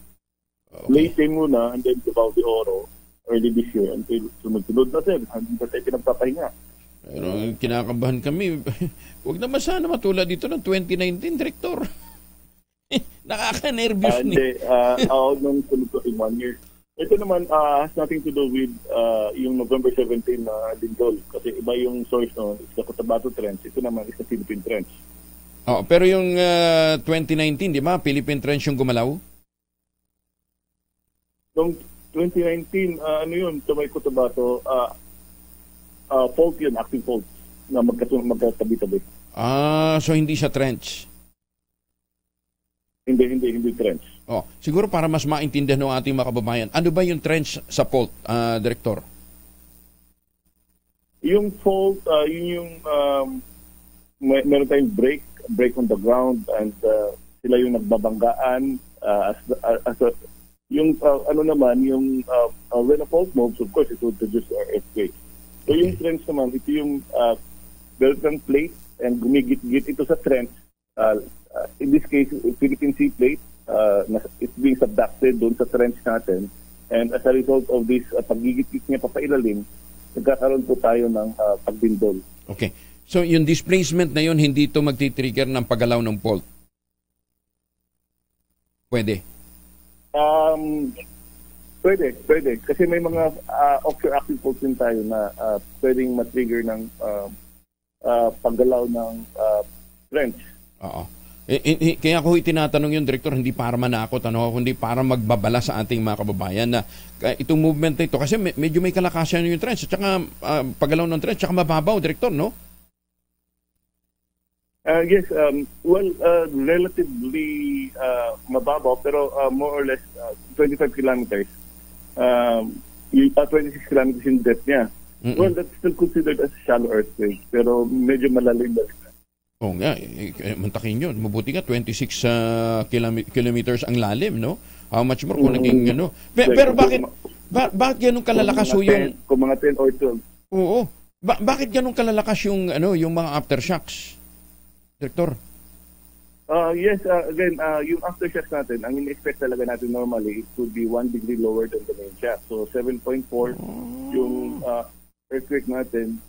Okay. Late muna and then Davao de Oro early this year until sunod-sunod na sir. Hindi pa tayo pinagpapahinga. Pero kinakabahan kami. Huwag naman sana matulad dito ng 2019, Director. Nakaka-nervous ni. Hindi. Nung sunod ko in 1 year. Ito naman has nothing to do with yung November 17 na lindol. Kasi iba yung source no, it's the Cotabato Trench. Ito naman is the Philippine Trench. Oh, pero yung 2019, di ba? Philippine Trench yung gumalaw? Noong 2019, ano yun? Sa may Cotabato, fault yun, active fault na magkatabi-tabi. So hindi siya trench? Hindi trench. Oh, siguro para mas maintindihan ng ating mga kababayan, ano ba yung trench sa fault, Director? Yung fault, yun yung meron tayong break on the ground and sila yung nagbabanggaan yung ano naman yung when a fault moves, of course it will produce earthquake. So yung trench naman, ito yung Beltran plate and gumigit-git ito sa trench. In this case, Philippine Sea plate, it's being subducted doon sa trench natin. And as a result of this, paggigit-git niya papailalim, nagkakaroon po tayo ng pagbindol. Okay. So yung displacement na yun, hindi ito magti-trigger ng paggalaw ng fault? Pwede? Pwede. Kasi may mga offshore active faults din tayo na pwedeng matrigger ng paggalaw ng trench. Oo. Kaya ako tinatanong yung Director, hindi para manakot, kundi para magbabala sa ating mga kababayan na itong movement na ito, kasi medyo may kalakasan yung trends, at saka paggalaw ng trends, at saka mababaw, Director, no? Yes, relatively mababaw, pero more or less 25 kilometers. 26 kilometers in depth niya. Well, that's still considered as shallow earthquake, pero medyo malalim na. Oo nga, mantakin yun. Mabuti nga, 26 kilometers ang lalim, no? How much more kung naging ano? Pero bakit ganun kalalakas yung... Kung mga 10 or 12. Oo. Bakit ganun kalalakas yung, yung mga aftershocks, Director? Yes, again, yung aftershocks natin, ang in-expect talaga natin normally, it would be 1 degree lower than the main shock. So, 7.4 yung earthquake natin.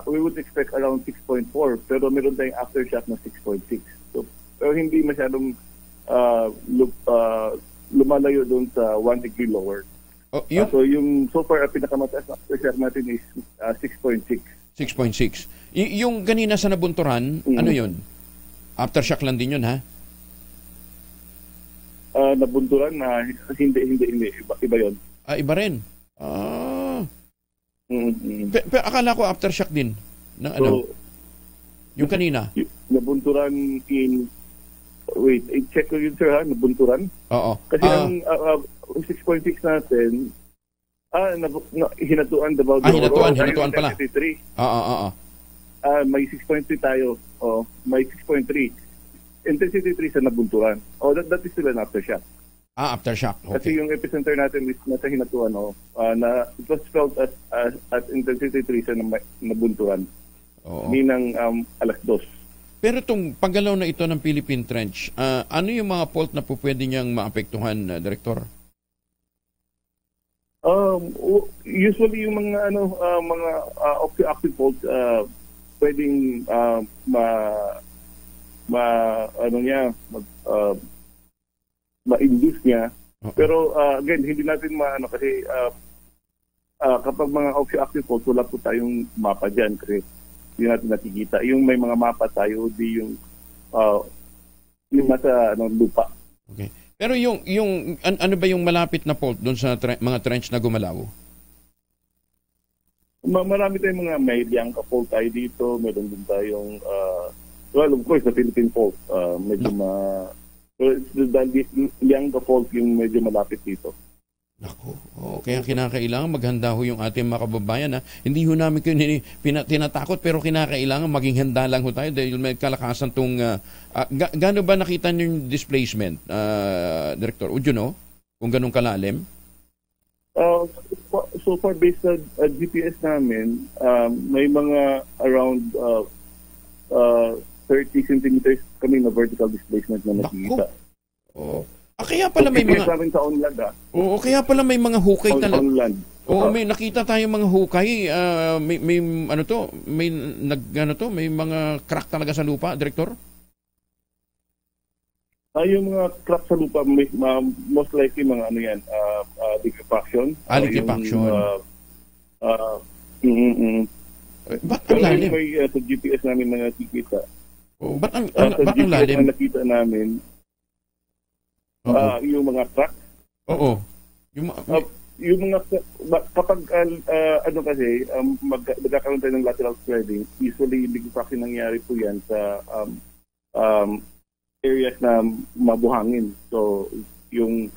We would expect around 6.4, pero meron tayong aftershock na 6.6. So, pero hindi masyadong lumalayo doon sa 1 degree lower. So, yung so far, pinakamataas na aftershock natin is 6.6. 6.6. Yung ganina sa Nabunturan, ano yun? Aftershock lang din yun, ha? Nabunturan na hindi. Iba yun. Iba rin. Pero akala ko aftershock din. Na, yung kanina. Nabunturan in... Wait, check ko yun, sir, ha? Nabunturan? Oo. Kasi ang 6.6 natin, hinatuan Davao de Oro. Hinatuan pala. May 6.3 tayo. May 6.3. Intensity 3 sa Nabunturan. That is still an aftershock. Aftershock. Okay. Kasi yung epicenter natin is nasa Hinatuan. Na it was felt at intensity 3 sa Nabunturan. Minang alas 2. Pero itong paggalaw na ito ng Philippine Trench, ano yung mga fault na po pwede niyang maapektuhan, Director? Usually yung mga mga active faults pwedeng ma-induce niya. Pero again, hindi natin kasi kapag mga active faults, wala po tayong mapa dyan kasi hindi natin nakikita. Yung may mga mapa tayo, di yung nasa lupa. Okay. Pero yung ano ba yung malapit na fault doon sa mga trench na gumalaw? Marami tayong mga may Liangka fault tayo dito. Meron din tayong of course, the Philippine fault. Medyo Liangka fault yung medyo malapit dito. Naku, kaya kinakailangan maghanda ho yung ating mga kababayan. Hindi ho namin tinatakot, pero kinakailangan maging handa lang ho tayo dahil may kalakasan itong... Gaano ba nakita niyo yung displacement, Director? Would you know kung ganun kalalim? So far, based sa GPS namin, may mga around 30 centimeters kami na vertical displacement na nakikita. Kaya pala may mga... sa onland, Oo, kaya pala may mga hukay talaga. Onland. Oo, may nakita tayong mga hukay. May mga crack talaga sa lupa, Director? Yung mga crack sa lupa, most likely mga liquefaction. Liquefaction. Ba't ang lalim? May sa GPS namin na nakikita. Ba't ang lalim? Na nakita namin, yung mga crack. Oo. Yung mga kapag kasi magkakaroon tayo ng lateral spreading, usually liquefaction nangyari po yan sa areas na mabuhangin. So yung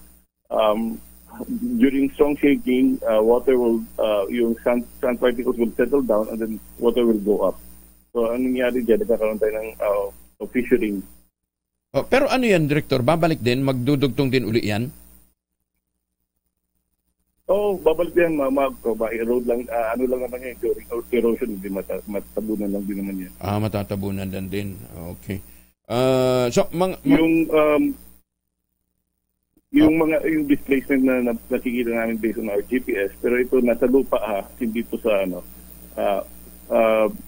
during strong shaking, water will yung sand particles will settle down and then water will go up. So anong nangyari diyan, nagkakaroon tayo ng fissuring. Pero ano yan, Director? Babalik din? Magdudugtong din uli yan? Babalik din. Ma-erode lang. Ano lang naman yan. Erosion. Hindi matatabunan lang din naman yan. Matatabunan lang din. Okay. Yung displacement na nakikita namin based on our GPS, pero ito nasa lupa hindi po sa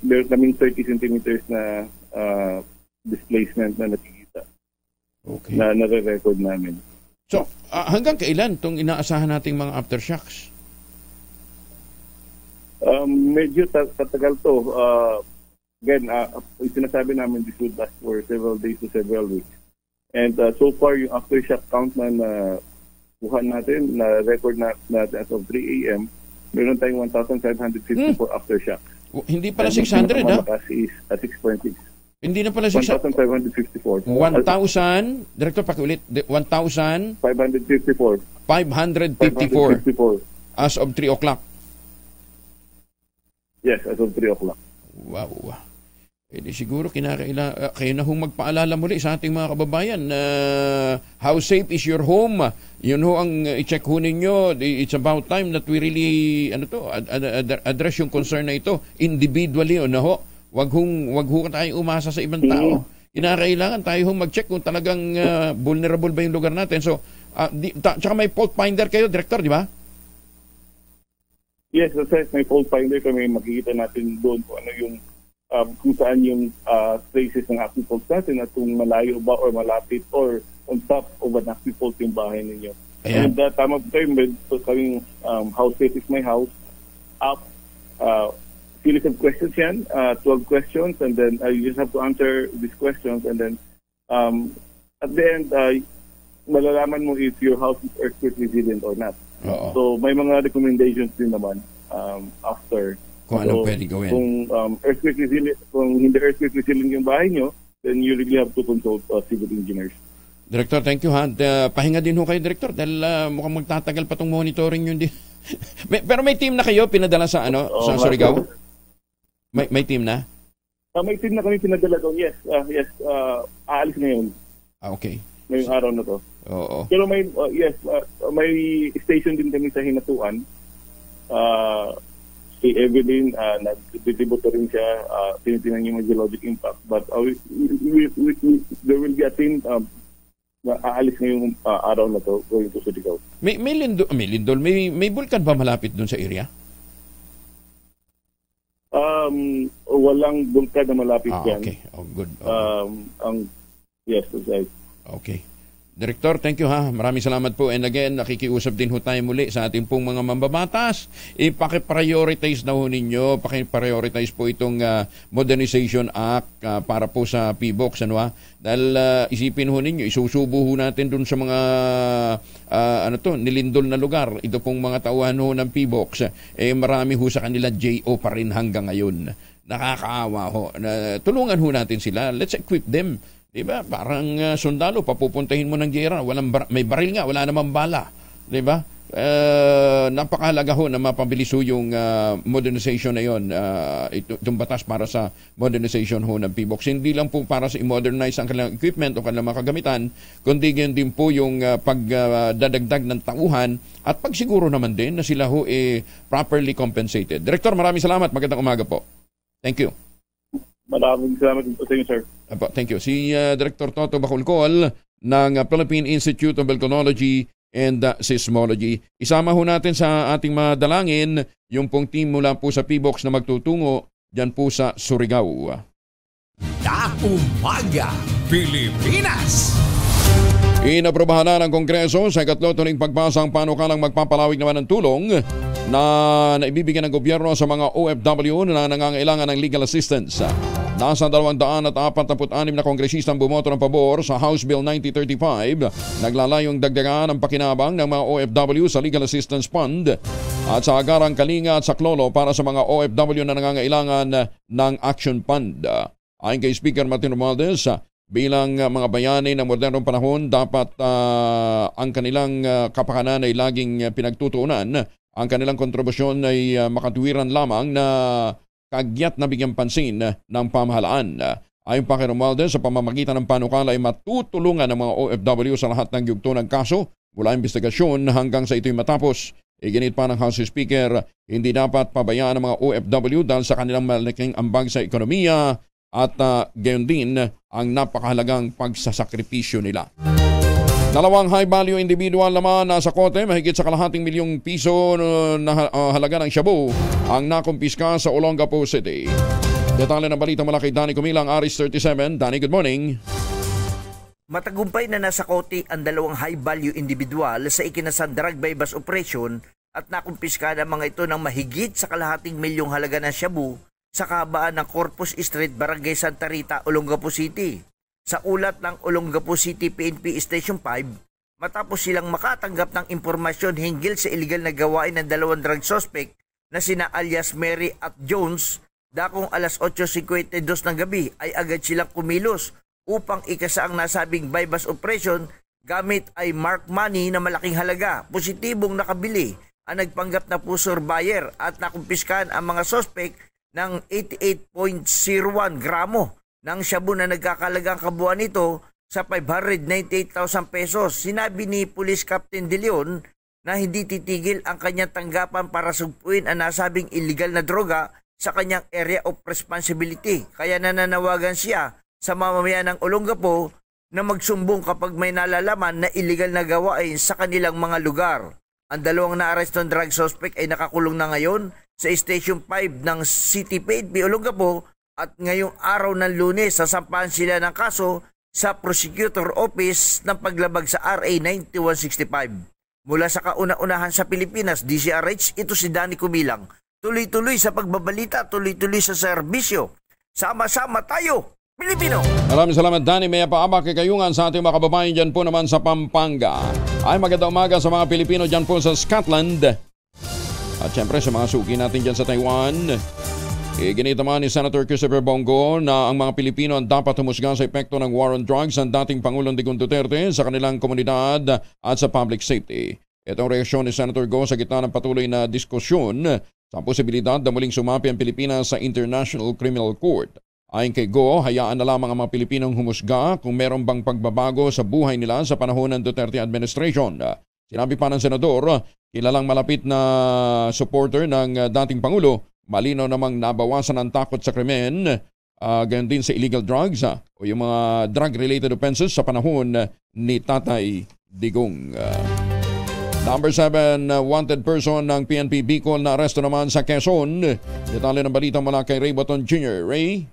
meron kaming 30 centimeters na displacement na nakikita. Okay. Na nare-record namin. So, hanggang kailan itong inaasahan nating mga again, sinasabi namin this would last for several days to several weeks. And so far, yung aftershock count na kuha natin, na record natin as of 3 a.m., meron tayong 1,554 aftershock. Hindi pala 600, ha? Malakas is 6.6. Hindi na pala 600. 1,554. 1,000, Director, pakiulit, 1,000? 554. 554 as of 3 o'clock. Yes, as of 3 o'clock. Wow. Di siguro kayo na hong magpaalala muli sa ating mga kababayan. How safe is your home? Yun ho ang i-check ho ninyo. It's about time that we really address yung concern na ito individually. Wag ho tayo umasa sa ibang tao. Kinakailangan tayo hong mag-check kung talagang vulnerable ba yung lugar natin. So, tsaka may fault finder kayo, Director, di ba? Yes, may fault finder kami. Makikita natin doon kung ano yung kung saan yung traces ng active faults natin at kung malayo ba or malapit or on top of an active fault yung bahay ninyo. Ayan. And tama po kayo, kaming how safe is my house up. Series of questions yan, 12 questions, and then you just have to answer these questions, and then at the end, malalaman mo if your house is earthquake resilient or not. So may mga recommendations din naman after. Kung ano pwede gawin. Kung earthquake resilient, kung hindi earthquake resilient yung bahay nyo, then you really have to consult civil engineers. Director, thank you, ha. Pahinga din ho kayo, Director, dahil mukhang magtatagal pa itong monitoring yun din. Pero may team na kayo pinadala sa sa Surigao? May team na? May team na kami pinadala doon, yes. Aalis na yun. Okay. Ngayong araw na to. Oo. Pero may, may station din kami sa Hinatuan. Si Evelyn, nag-distributor rin siya, tinitingnan yung geologic impact. But there will be a team na aalis ngayong araw na to going to Surigao. May lindol, may bulkan ba malapit doon sa area? Walang bulkan na malapit dyan. Okay. Oh, good. Yes, that's right. Okay. Director, thank you, ha. Maraming salamat po. And again, nakikiusap din ho tayo muli sa ating pong mga mambabatas. Paki-prioritize na ho ninyo. Paki-prioritize po itong Modernization Act para po sa PBOX. Dahil isipin ho ninyo, isusubo ho natin dun sa mga nilindol na lugar. Ito pong mga tauhan ho ng PBOX. Marami ho sa kanila JO pa rin hanggang ngayon. Nakakaawa ho. Tulungan ho natin sila. Let's equip them. Diba? Parang sundalo, papupuntahin mo ng gera, may baril nga, wala namang bala. Diba? Napakahalaga ho na mapabilis ho yung modernization na yun, itong batas para sa modernization ho ng PBOX. Hindi lang po para sa i-modernize ang kanilang equipment o kanilang mga kagamitan, kundi din po yung pagdadagdag ng tauhan at pagsiguro naman din na sila ho properly compensated. Director, maraming salamat. Magandang umaga po. Thank you. Maraming salamat po sa inyo, sir. Thank you. Si Director Toto Bacolcol ng Philippine Institute of Volcanology and Seismology. Isama ho natin sa ating madalangin yung pong team mula po sa PBOX na magtutungo dyan po sa Surigao. Umaga, Pilipinas! Inaprobahan na ng Kongreso sa ikatlo tuling pagpasa ang panukalang magpapalawig naman ng tulong na naibibigyan ng gobyerno sa mga OFW na nangangailangan ng legal assistance. Nasa 246 na kongresistang bumoto ng pabor sa House Bill 9035, naglalayong dagdagan ang pakinabang ng mga OFW sa Legal Assistance Fund at sa agarang kalinga at saklolo para sa mga OFW na nangangailangan ng Action Fund. Ayon kay Speaker Martin Romualdez, bilang mga bayani ng modernong panahon, dapat ang kanilang kapakanan ay laging pinagtutuunan. Ang kanilang kontribusyon ay makatuwiran lamang na kagyat na bigyang pansin ng pamahalaan. Ayon pa kay Romualdez, sa pamamagitan ng panukala ay matutulungan ng mga OFW sa lahat ng yugto ng kaso mula investigasyon hanggang sa ito'y matapos. Iginit pa ng House Speaker, hindi dapat pabayaan ng mga OFW dahil sa kanilang malaking ambag sa ekonomiya at gayon din ang napakahalagang pagsasakripisyo nila. 2 high-value individual naman nasa kote, mahigit sa kalahating milyong piso na halaga ng shabu ang nakumpiska sa Olongapo City. Detalye ng balita mula kay Danny Kumilang, Aris 37. Danny, good morning. Matagumpay na nasa kote ang 2 high-value individual sa ikinasan drug bypass operation at nakumpiska ng mga ito ng mahigit sa kalahating milyong halaga ng shabu sa kabaan ng Corpus Street, Barangay Santa Rita, Olongapo City. Sa ulat ng Olongapo City PNP Station 5, matapos silang makatanggap ng impormasyon hinggil sa iligal na gawain ng dalawang drug suspect na sina alias Mary at Jones, dakong alas 8:52 ng gabi ay agad silang kumilos upang ikasa ang nasabing bypass operation gamit ay mark money na malaking halaga. Positibong nakabili ang nagpanggap na pusher buyer at nakumpiskan ang mga suspect ng 88.01 gramo ng shabu na nagkakalagang kabuuan nito sa 598,000 pesos. Sinabi ni Police Captain De Leon na hindi titigil ang kanyang tanggapan para sugpuin ang nasabing illegal na droga sa kanyang area of responsibility. Kaya nananawagan siya sa mamamayan ng Olongapo na magsumbong kapag may nalalaman na illegal na gawain sa kanilang mga lugar. Ang dalawang naarestong drug suspect ay nakakulong na ngayon sa Station 5 ng City PNP Olongapo at ngayong araw ng Lunes sasampahan sila ng kaso sa Prosecutor Office ng paglabag sa RA 9165. Mula sa kauna-unahan sa Pilipinas, DZRH, ito si Danny Kumilang. Tuloy-tuloy sa pagbabalita, tuloy-tuloy sa serbisyo. Sama-sama tayo, Pilipino! Maraming salamat, Danny. May paabak kayungan sa ating mga kababayan dyan po naman sa Pampanga. Ay magandang umaga sa mga Pilipino dyan po sa Scotland. At syempre sa mga suki natin dyan sa Taiwan. Ginita man ni Senator Christopher Bongo na ang mga Pilipino ang dapat humusga sa epekto ng war on drugs ng dating Pangulong Digong Duterte sa kanilang komunidad at sa public safety. Ito ang reaksyon ni Senator Go sa gitna ng patuloy na diskusyon sa posibilidad na muling sumapi ang Pilipinas sa International Criminal Court. Ayon kay Go, hayaan na lamang ang mga Pilipinong humusga kung meron bang pagbabago sa buhay nila sa panahon ng Duterte administration. Sinabi pa ng Senador, kilalang malapit na supporter ng dating Pangulo, malinaw namang nabawasan ang takot sa krimen, gayon din sa illegal drugs o yung mga drug-related offenses sa panahon ni Tatay Digong. Number 7, wanted person ng PNP Bicol na aresto naman sa Quezon. Detalye ng balita mula kay Ray Baton Jr. Ray?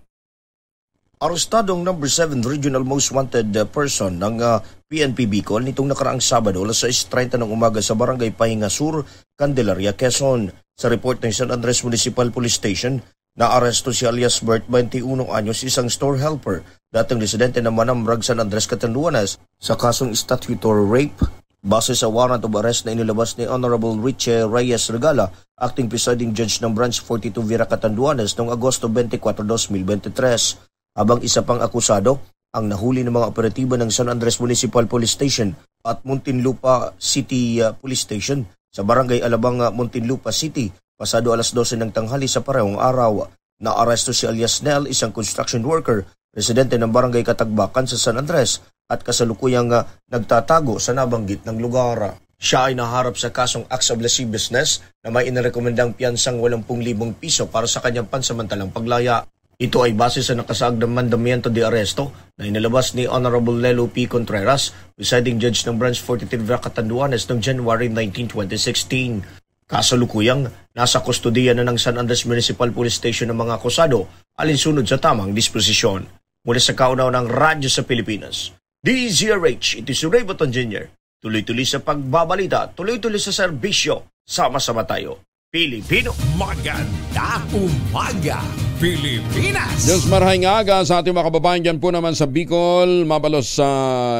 Arestadong number 7 regional most wanted person ng PNP Bicol nitong nakaraang Sabado alas 6:30 ng umaga sa Barangay Pahinga Sur, Candelaria, Quezon. Sa report ng San Andres Municipal Police Station, naaresto si alias Bert, 21 anyos, isang store helper, dating residente ng Manamrag, San Andres, Catanduanes, sa kasong statutory rape. Base sa warrant of arrest na inilabas ni Honorable Richie Reyes Regala, acting presiding judge ng Branch 42 Vera Catanduanes noong Agosto 24, 2023. Habang isa pang akusado ang nahuli ng mga operatiba ng San Andres Municipal Police Station at Muntinlupa City Police Station sa Barangay Alabang, Muntinlupa City, pasado alas 12 ng tanghali sa parehong araw. Naaresto si alias Nel, isang construction worker, residente ng Barangay Katagbakan sa San Andres at kasalukuyang nagtatago sa nabanggit ng lugar. Siya ay naharap sa kasong acts of lascivious business na may inirekomendang piyansang 80,000 piso para sa kanyang pansamantalang paglaya. Ito ay base sa nakasaag na mandamiento de aresto na inilabas ni Honorable Lelo P. Contreras, presiding judge ng Branch 43 Vera Catanduanes noong January 19, 2016. Kasalukuyang nasa kustodiya na ng San Andres Municipal Police Station ng mga akusado alinsunod sa tamang disposisyon. Mula sa kaunaw ng radyo sa Pilipinas, DZRH, ito si Ray Baton Jr. Tuloy-tuloy sa pagbabalita, tuloy-tuloy sa serbisyo, sama-sama tayo, Pilipino. Maganda umaga, Pilipinas! Diyos marahay nga aga sa ating mga kababayan dyan po naman sa Bicol, mabalos sa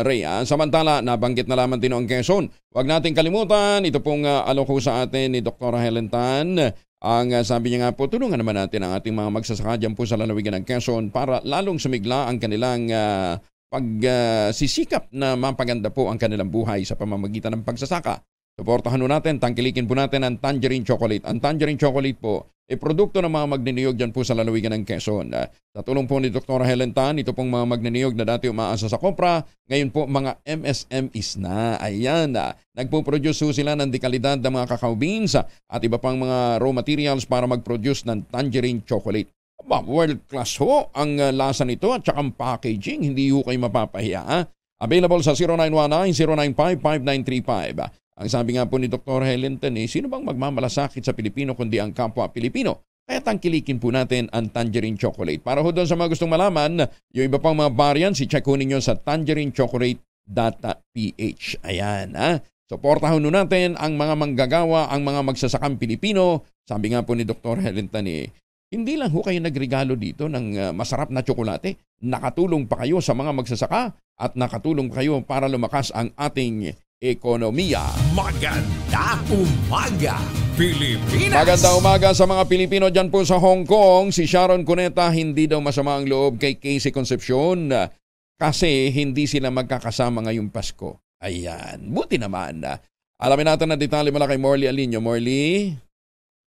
Rhea. Samantala, nabanggit na lamang din ang Quezon. Huwag natin kalimutan, ito pong aloko sa atin ni Dr. Helen Tan. Ang sabi niya nga po, tulungan naman natin ang ating mga magsasaka dyan po sa lalawigan ng Quezon para lalong sumigla ang kanilang pagsisikap na mapaganda po ang kanilang buhay sa pamamagitan ng pagsasaka. Suportahan natin, tangkilikin po natin ang Tangerine Chocolate. Ang Tangerine Chocolate po ay produkto ng mga magniniyog dyan po sa lalawigan ng Quezon. Sa tulong po ni Dr. Helen Tan, ito pong mga magniniyog na dati umaasa sa kopra, ngayon po mga MSMEs na. Ayan, nagpo-produce po sila ng dekalidad ng mga cacao beans at iba pang mga raw materials para mag-produce ng Tangerine Chocolate. World class ho ang lasa nito at saka ang packaging, hindi ho kayo mapapahiya. Available sa 0919-095-5935. Ang sabi nga po ni Dr. Helen Tan, sino bang magmamalasakit sa Pilipino kundi ang kapwa Pilipino? Kaya tangkilikin po natin ang Tangerine Chocolate. Para ho doon sa mga gustong malaman, yung iba pang mga variants, i-check ho ninyo sa tangerinechocolate.ph. Ayan, Suportahan ho natin ang mga manggagawa, ang mga magsasakang Pilipino. Sabi nga po ni Dr. Helen Tan, hindi lang ho kayo nagregalo dito ng masarap na tsokolate. Nakatulong pa kayo sa mga magsasaka at nakatulong pa kayo para lumakas ang ating ekonomiya. Maganda umaga, Pilipinas! Maganda umaga sa mga Pilipino dyan po sa Hong Kong. Si Sharon Cuneta, hindi daw masama ang loob kay Casey Concepcion kasi hindi sila magkakasama ngayong Pasko. Ayan, buti naman. Alamin natin na detalye mula kay Morley Alinio. Morley?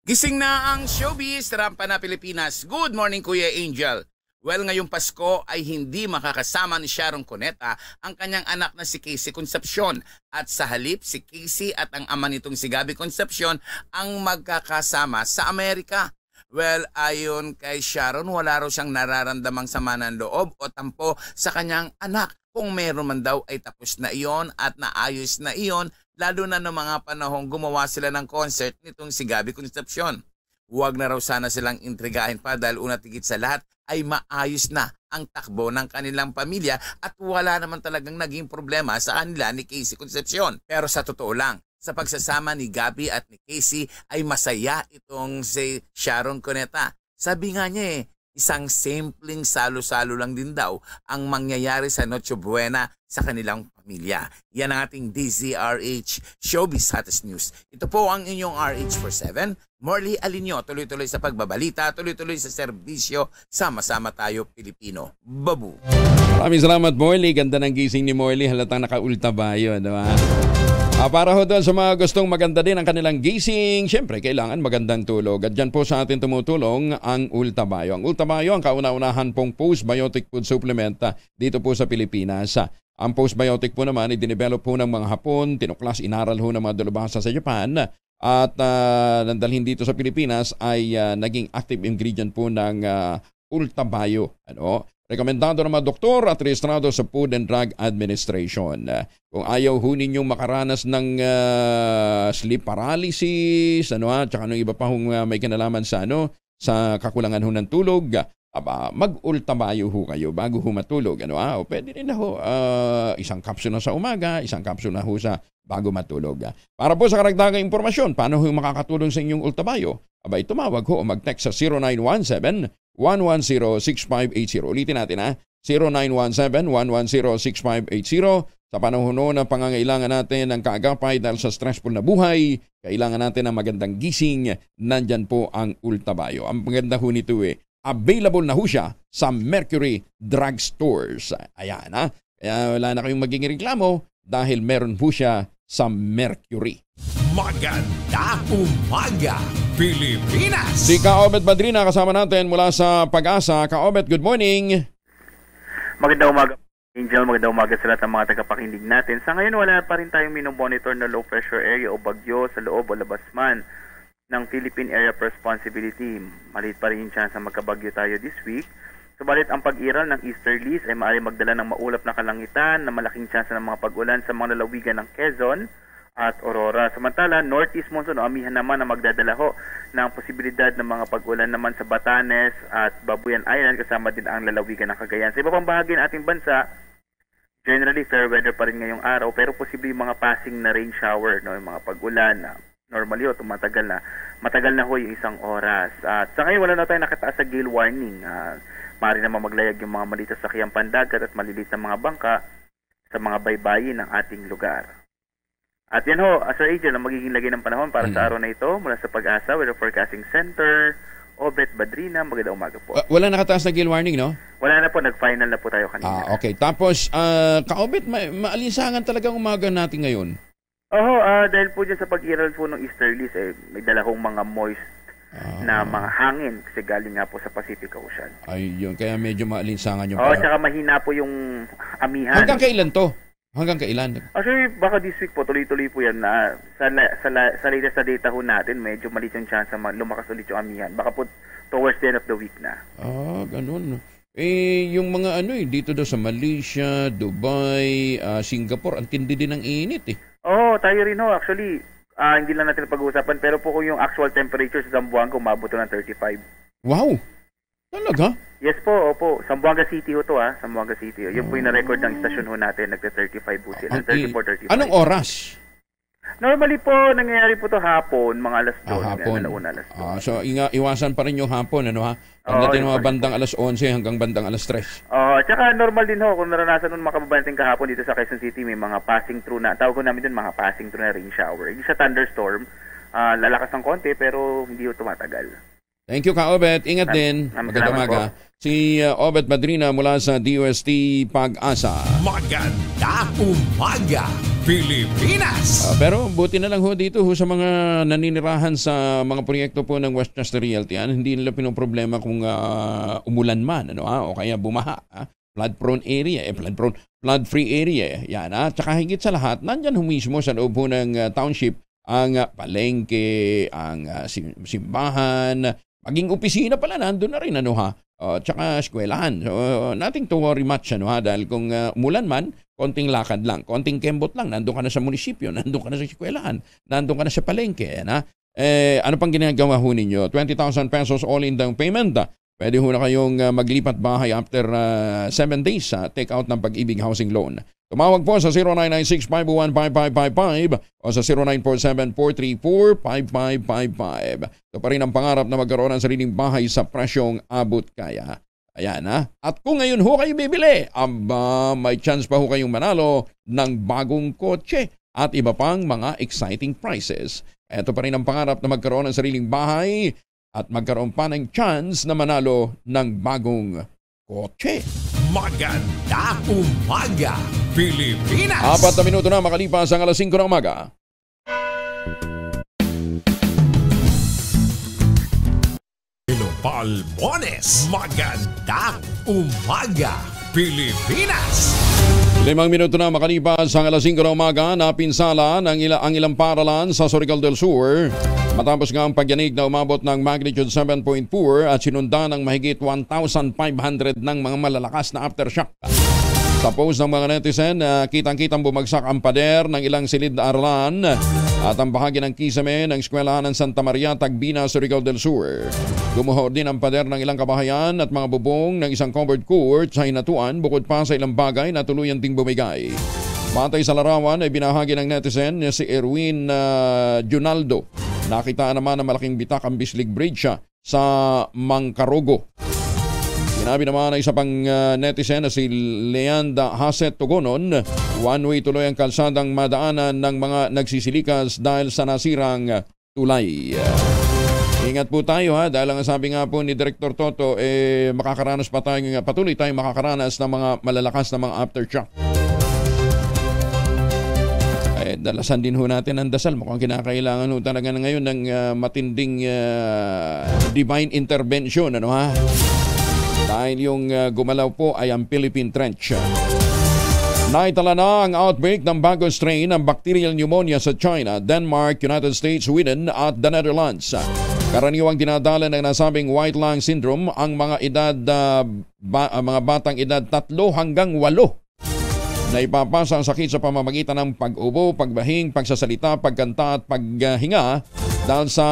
Gising na ang showbiz, rampa na Pilipinas. Good morning, Kuya Angel. Well, ngayong Pasko ay hindi makakasama ni Sharon Cuneta ang kanyang anak na si Casey Concepcion. At sa halip, si Casey at ang ama nitong si Gabby Concepcion ang magkakasama sa Amerika. Well, ayon kay Sharon, wala raw siyang nararamdamang sama ng loob o tampo sa kanyang anak. Kung meron man daw ay tapos na iyon at naayos na iyon, lalo na ng mga panahong gumawa sila ng concert nitong si Gabby Concepcion. Huwag na raw sana silang intrigahin pa dahil una tigit sa lahat ay maayos na ang takbo ng kanilang pamilya at wala naman talagang naging problema sa kanila ni Casey Concepcion. Pero sa totoo lang, sa pagsasama ni Gabby at ni Casey ay masaya itong si Sharon Cuneta. Sabi nga niya isang simpleng salo-salo lang din daw ang mangyayari sa Noche Buena sa kanilang pamilya. Yan ang ating DZRH Showbiz Hottest News. Ito po ang inyong RH47. Morley Alinio, tuloy-tuloy sa pagbabalita, tuloy-tuloy sa serbisyo, sama-sama tayo Pilipino. Babu! Maraming salamat Morley. Ganda ng gising ni Morley. Halatang nakaulta ba yun? Diba? Para ho doon sa mga gustong maganda din ang kanilang gising, syempre kailangan magandang tulog. At dyan po sa atin tumutulong ang Ultabayo. Ang Ultabayo ang kauna-unahan pong postbiotic food supplement dito po sa Pilipinas. Ang postbiotic po naman ay dinevelop po ng mga Hapon, tinuklas, inaral ho ng mga dalubhasa sa Japan. At nandalhin dito sa Pilipinas ay naging active ingredient po ng Ultabayo. Rekomendado ng mga doktor at rehistrado sa Food and Drug Administration. Kung ayaw ho ninyong makaranas ng sleep paralysis, tsaka ng iba pa hong may kinalaman sa sa kakulangan ho ng tulog, mag-Ultabayo ho kayo bago ho matulog. O pwede rin na ho isang kapsula sa umaga, isang kapsula ho sa bago matulog. Para po sa karagdagang impormasyon, paano ho makakatulong sa inyong Ultabayo? Tumawag ho o mag-text sa 0917-110-6580. Ulitin natin 0917-110-6580. Sa panahon ng pangangailangan natin ng kaagapay dahil sa stressful na buhay, kailangan natin ng magandang gising, nandyan po ang Ultabayo. Ang maganda ho nito available na ho siya sa Mercury Drug Stores. Ayan Kaya wala na kayong magiging reklamo dahil meron po siya sa Mercury. Maganda umaga, Pilipinas! Si Kaobet Badrina kasama natin mula sa Pag-asa. Kaobet, good morning! Maganda umaga, Angel. Maganda umaga sa lahat ng mga tagapakinig natin. Sa ngayon, wala pa rin tayong minomonitor na low pressure area o bagyo sa loob o labas man ng Philippine Area of Responsibility. Maliit pa rin yung chance na magkabagyo tayo this week. Subalit ang pag-iral ng easterlies ay maaari magdala ng maulap na kalangitan na malaking chance ng mga pag-ulan sa mga lalawigan ng Quezon at Aurora. Samantala, northeast monsoon o amihan naman na magdadala ho ng posibilidad ng mga pag-ulan naman sa Batanes at Babuyan Island kasama din ang lalawigan ng Cagayan. Sa iba pang bahagi ng ating bansa, generally fair weather pa rin ngayong araw pero posible yung mga passing na rain shower, yung mga pag-ulan na normally matagal na ho yung isang oras. At sa ngayon wala na tayong nakataas sa gale warning. Maaari naman maglayag yung mga maliit na sakyang pandagat at maliliit na mga bangka sa mga baybayin ng ating lugar. At yan ho, Sir Angel, ang magiging lagay ng panahon para sa araw na ito mula sa Pag-asa Weather Forecasting Center, Obet Badrina. Magandang umaga po. Wala nakataas na gale warning, no? Wala na po, nag-final na po tayo kanina. Okay. Tapos, Ka-Obet, maalinsangan talagang umaga natin ngayon. Dahil po dyan sa pag-iral po ng easterlies, may dalahong mga moist na mga hangin kasi galing nga po sa Pacific Ocean. Ayun, kaya medyo maalinsangan yung tsaka mahina po yung amihan. Hanggang kailan to? Hanggang kailan? Actually, baka this week po, tuloy-tuloy po yan na sa latest na data ho natin, medyo maliit yung chance na lumakas ulit yung amihan. Baka po towards the end of the week na. Ganun. Yung mga dito daw sa Malaysia, Dubai, Singapore, ang tindi din ng init tayo rin ho. Actually, hindi lang natin pag-uusapan, pero po kung yung actual temperature sa Zamboanga, umabot na ng 35. Wow! Talaga? Yes po, opo. Zamboanga City ho to Zamboanga City. Yun po yung na-record ng istasyon ho natin. Nagka-35 po sila. 34, 35. Anong oras? Normally po, nangyayari po to hapon, mga alas 12. Hapon. Alas 12. So, iwasan pa rin yung hapon, ano ha? Pagdating mga bandang alas 11 hanggang bandang alas 3. Tsaka normal din ho, kung naranasan nun mga kababayan natin kahapon dito sa Quezon City, may mga passing through na, tawag ko namin dun mga passing through na rain shower. Yung sa thunderstorm, lalakas ng konti pero hindi ho tumatagal. Thank you, Ka-Obet. Ingat din. Magandang umaga. Si Obet Madrina mula sa DOST Pag-asa. Magandang umaga, Pilipinas! Pero buti na lang ho dito ho sa mga naninirahan sa mga proyekto po ng Westchester Realty. Hindi nila pinoproblema kung umulan man o kaya bumaha. Flood-prone area, flood-free area. Yan, Tsaka higit sa lahat, nandyan ho mismo sa loob ho ng township ang palengke, ang simbahan, maging opisina pala, nandun na rin, tsaka eskwelahan. So, nothing to worry much, dahil kung umulan man, konting lakad lang, konting kembot lang, nandun ka na sa munisipyo, nandun ka na sa eskwelahan, nandun ka na sa palengke, ano pang ginagawa ho ninyo? 20,000 pesos all-in down payment. Pwede ho na kayong maglipat bahay after 7 days sa take-out ng Pag-ibig Housing Loan. Tumawag po sa 0996-501-5555 o sa 0947-434-5555. Ito pa rin ang pangarap na magkaroon ng sariling bahay sa presyong abot kaya. Ayan At kung ngayon ho kayo bibili, may chance pa ho kayong manalo ng bagong kotse at iba pang mga exciting prizes. Ito pa rin ang pangarap na magkaroon ng sariling bahay at magkaroon pa ng chance na manalo ng bagong kotse. Magandang umaga, Pilipinas! 4 na minuto na makalipas ang alas 5 ng umaga. Palmones, magandang umaga, Pilipinas! 5 minuto na makalipas ang alas 5 ng umaga, napinsala ang ilang paralan sa Surigao del Sur. Matapos nga ang pagyanig na umabot ng magnitude 7.4 at sinundan ng mahigit 1,500 ng mga malalakas na aftershock. Sa post ng mga netizen, kitang-kitang bumagsak ang pader ng ilang silid na aralan at ang bahagi ng kisame ng eskwelahan ng Santa Maria, Tagbina, Surigao del Sur. Gumuho din ang pader ng ilang kabahayan at mga bubong ng isang covered court sa Hinatuan bukod pa sa ilang bagay na tuluyan ding bumigay. Batay sa larawan ay binahagi ng netizen si Erwin Junaldo. Nakita naman ang malaking bitak ang Bislig Bridge sa Mangkarogo. Sinabi naman ng isa pang netizen na si Leanda Haset Tugonon, one-way tuloy ang kalsadang madaanan ng mga nagsisilikas dahil sa nasirang tulay. Ingat po tayo dahil ang sabi nga po ni Director Toto, patuloy tayong makakaranas ng mga malalakas na mga aftershock. Dalasan din ho natin ang dasal. Mukhang kinakailangan ho talaga na ngayon ng matinding divine intervention. Dahil yung gumalaw po ay ang Philippine Trench. Naitala na ang outbreak ng bagong strain ng bacterial pneumonia sa China, Denmark, United States, Sweden at the Netherlands. Karaniwang dinadala ng nasabing white lung syndrome ang mga mga batang edad 3 hanggang 8. Na ipapasa ang sakit sa pamamagitan ng pag-ubo, pagbahing, pagsasalita, pagkanta at paghinga dahil sa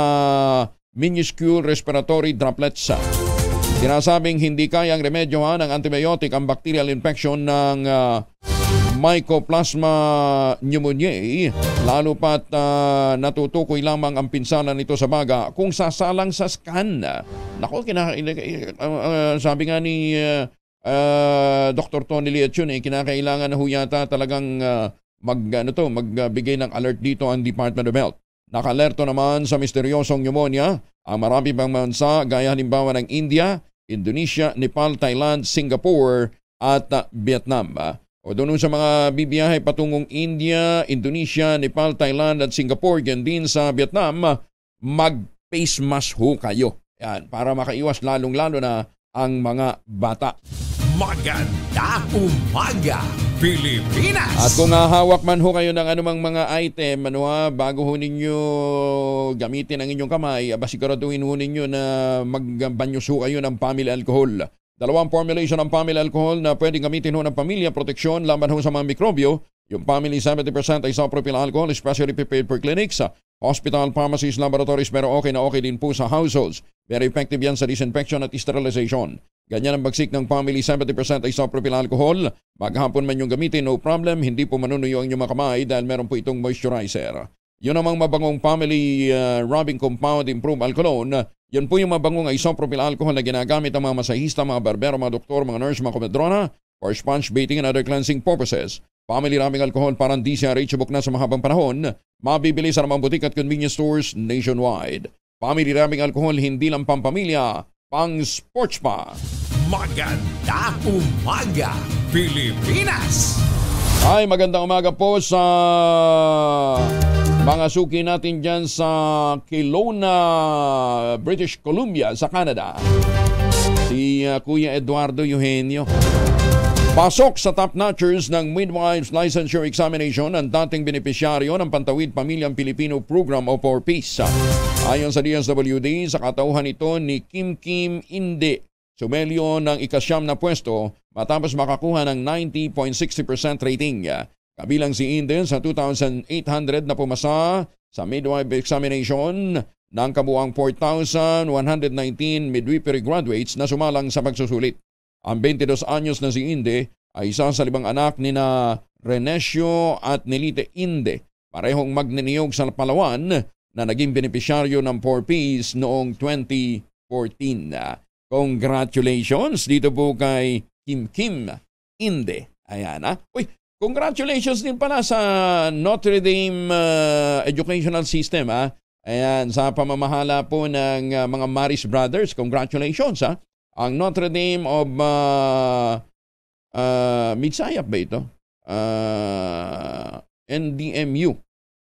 minuscule respiratory droplets. Sinasabing hindi kayang remedyohan ng antibiotic ang bacterial infection ng Mycoplasma pneumoniae, lalo pat natutukoy lamang ang pinsala nito sa baga kung sasalang sa scan. Nako, sabi nga ni Dr. Tony Liachun, kinakailangan na huyata talagang magbigay ng alert dito ang Department of Health. Nakalerto naman sa misteryosong pneumonia ang marami pang bansa gaya halimbawa ng India, Indonesia, Nepal, Thailand, Singapore at Vietnam. O doon sa mga bibiyahe patungong India, Indonesia, Nepal, Thailand at Singapore, yan din sa Vietnam, mag-face mask ho kayo. Yan, para makaiwas lalong-lalo na ang mga bata. Magandang umaga, Pilipinas! At kung hahawak man ho kayo ng anumang mga item, bago ho ninyo gamitin ang inyong kamay, siguraduhin ho ninyo na magbanyos ho kayo ng family alcohol. 2 formulation ng family alcohol na pwedeng gamitin ho ng pamilya, proteksyon, laban ho sa mga mikrobyo. Yung family 70% ay isopropyl alcohol, especially prepared for clinics, hospital, pharmacies, laboratories, pero okay na okay din po sa households. Very effective yan sa disinfection at sterilization. Ganyan ang bagsik ng family 70% ay isopropyl alcohol. Maghapon man yung gamitin, no problem. Hindi po manunuyo ang inyong mga kamay dahil meron po itong moisturizer. Yun namang mabangong family rubbing compound improved alcoholone. Yan po yung mabangong isopropyl alcohol na ginagamit ng mga masahista, mga barbero, mga doktor, mga nurse, mga komedrona for sponge bathing and other cleansing purposes. Family rubbing alcohol parang DCRH book na sa mahabang panahon. Mabibili sa namang butik at convenience stores nationwide. Family rubbing alcohol hindi lang pampamilya, pang sports pa. Magandang umaga, Pilipinas! Ay, magandang umaga po sa mga suki natin dyan sa Kelowna, British Columbia, sa Canada. Si Kuya Eduardo Eugenio. Pasok sa top notchers ng Midwives Licensure Examination ang dating benepisyaryo ng Pantawid Pamilyang Pilipino Program o For Peace. Ayon sa DSWD, sa katauhan ito ni Kim Inde, sumelyo ng ikasyam na pwesto matapos makakuha ng 90.60% rating. Kabilang si Inde sa 2,800 na pumasa sa midwife examination ng kabuang 4,119 midwifery graduates na sumalang sa pagsusulit. Ang 22 anyos na si Inde ay isa sa 5 anak ni na Renesio at Nelite Inde, parehong magniniyog sa Palawan na naging benepisyaryo ng 4Ps noong 2014. Congratulations dito po kay Kim Inde. Ayan ha. Uy, congratulations din pala sa Notre Dame Educational System ha. Ayan, sa pamamahala po ng mga Maris Brothers. Congratulations ha. Ang Notre Dame of Midsayap ba ito? NDMU.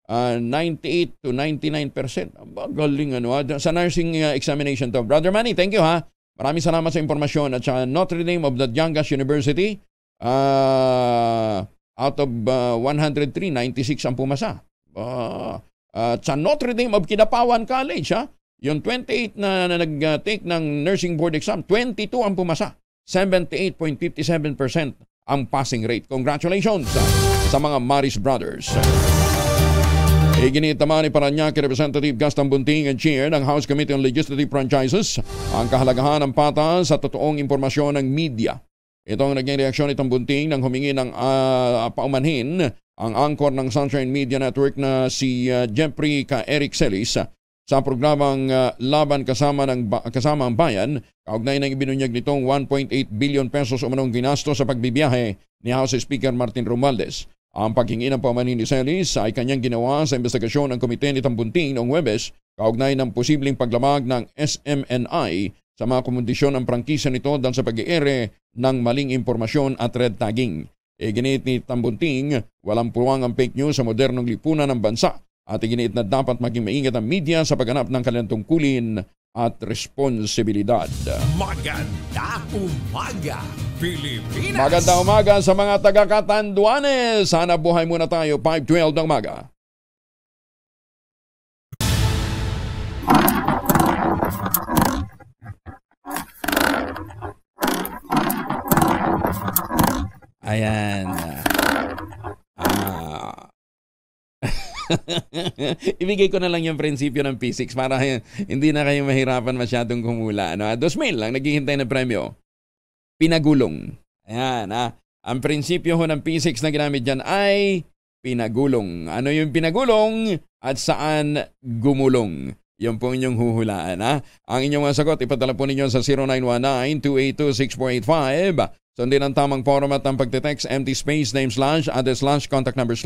98 to 99%. Galing ano ha. Sa nursing examination to. Brother Manny, thank you ha. Maraming salamat sa impormasyon. At sa Notre Dame of the Yangas University, out of 103, 96 ang pumasa. At sa Notre Dame of Kidapawan College, yung 28 na nag-take ng nursing board exam, 22 ang pumasa. 78.57% ang passing rate. Congratulations sa mga Maris Brothers. Iginitama ni Parañaque Representative Gaston Bunting and Chair ng House Committee on Legislative Franchises ang kahalagahan ng patas sa totoong impormasyon ng media. Ito ang naging reaksyon itong Bunting nang humingi ng paumanhin ang anchor ng Sunshine Media Network na si Jeffrey Eric Celis sa programang Laban Kasama ang Bayan, kaugnay ng ibinunyag nitong 1.8 billion pesos umanong ginasto sa pagbibiyahe ni House Speaker Martin Romualdez. Ang paghingi ng paumanhin ni Celis ay kanyang ginawa sa investigasyon ng komite nitong Bunting noong Huwebes, kaugnay ng posibleng paglamag ng SMNI sa mga kondisyon ng prangkisa nito dahil sa pag-iere ng maling impormasyon at red tagging. Iginit ni Tambunting, walang puwang ang fake news sa modernong lipunan ng bansa at iginit na dapat maging maingat ang media sa pagganap ng kanilang tungkulin at responsibilidad. Magandang umaga, Pilipinas! Magandang umaga sa mga taga-Catanduanes. Sana buhay muna tayo, 5:12 ng umaga. Ayan. Ibigay ko na lang yung prinsipyo ng P6 para hindi na kayo mahirapan masyadong kumula. 2,000 lang naghihintay na premyo. Pinagulong. Ayan. Ang prinsipyo ng P6 na ginamit dyan ay pinagulong. Ano yung pinagulong at saan gumulong? Yan po inyong huhulaan. Ang inyong mga sagot, ipadala po ninyo sa 0919-282-6485. Sundin ang tamang format ng pagte-text, empty space, name / address / contact number /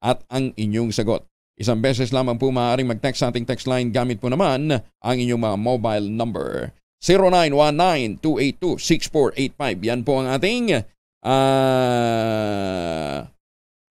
at ang inyong sagot. Isang beses lamang po maaaring mag-text sa ating text line gamit po naman ang inyong mga mobile number. 0919-282-6485. Yan po ang ating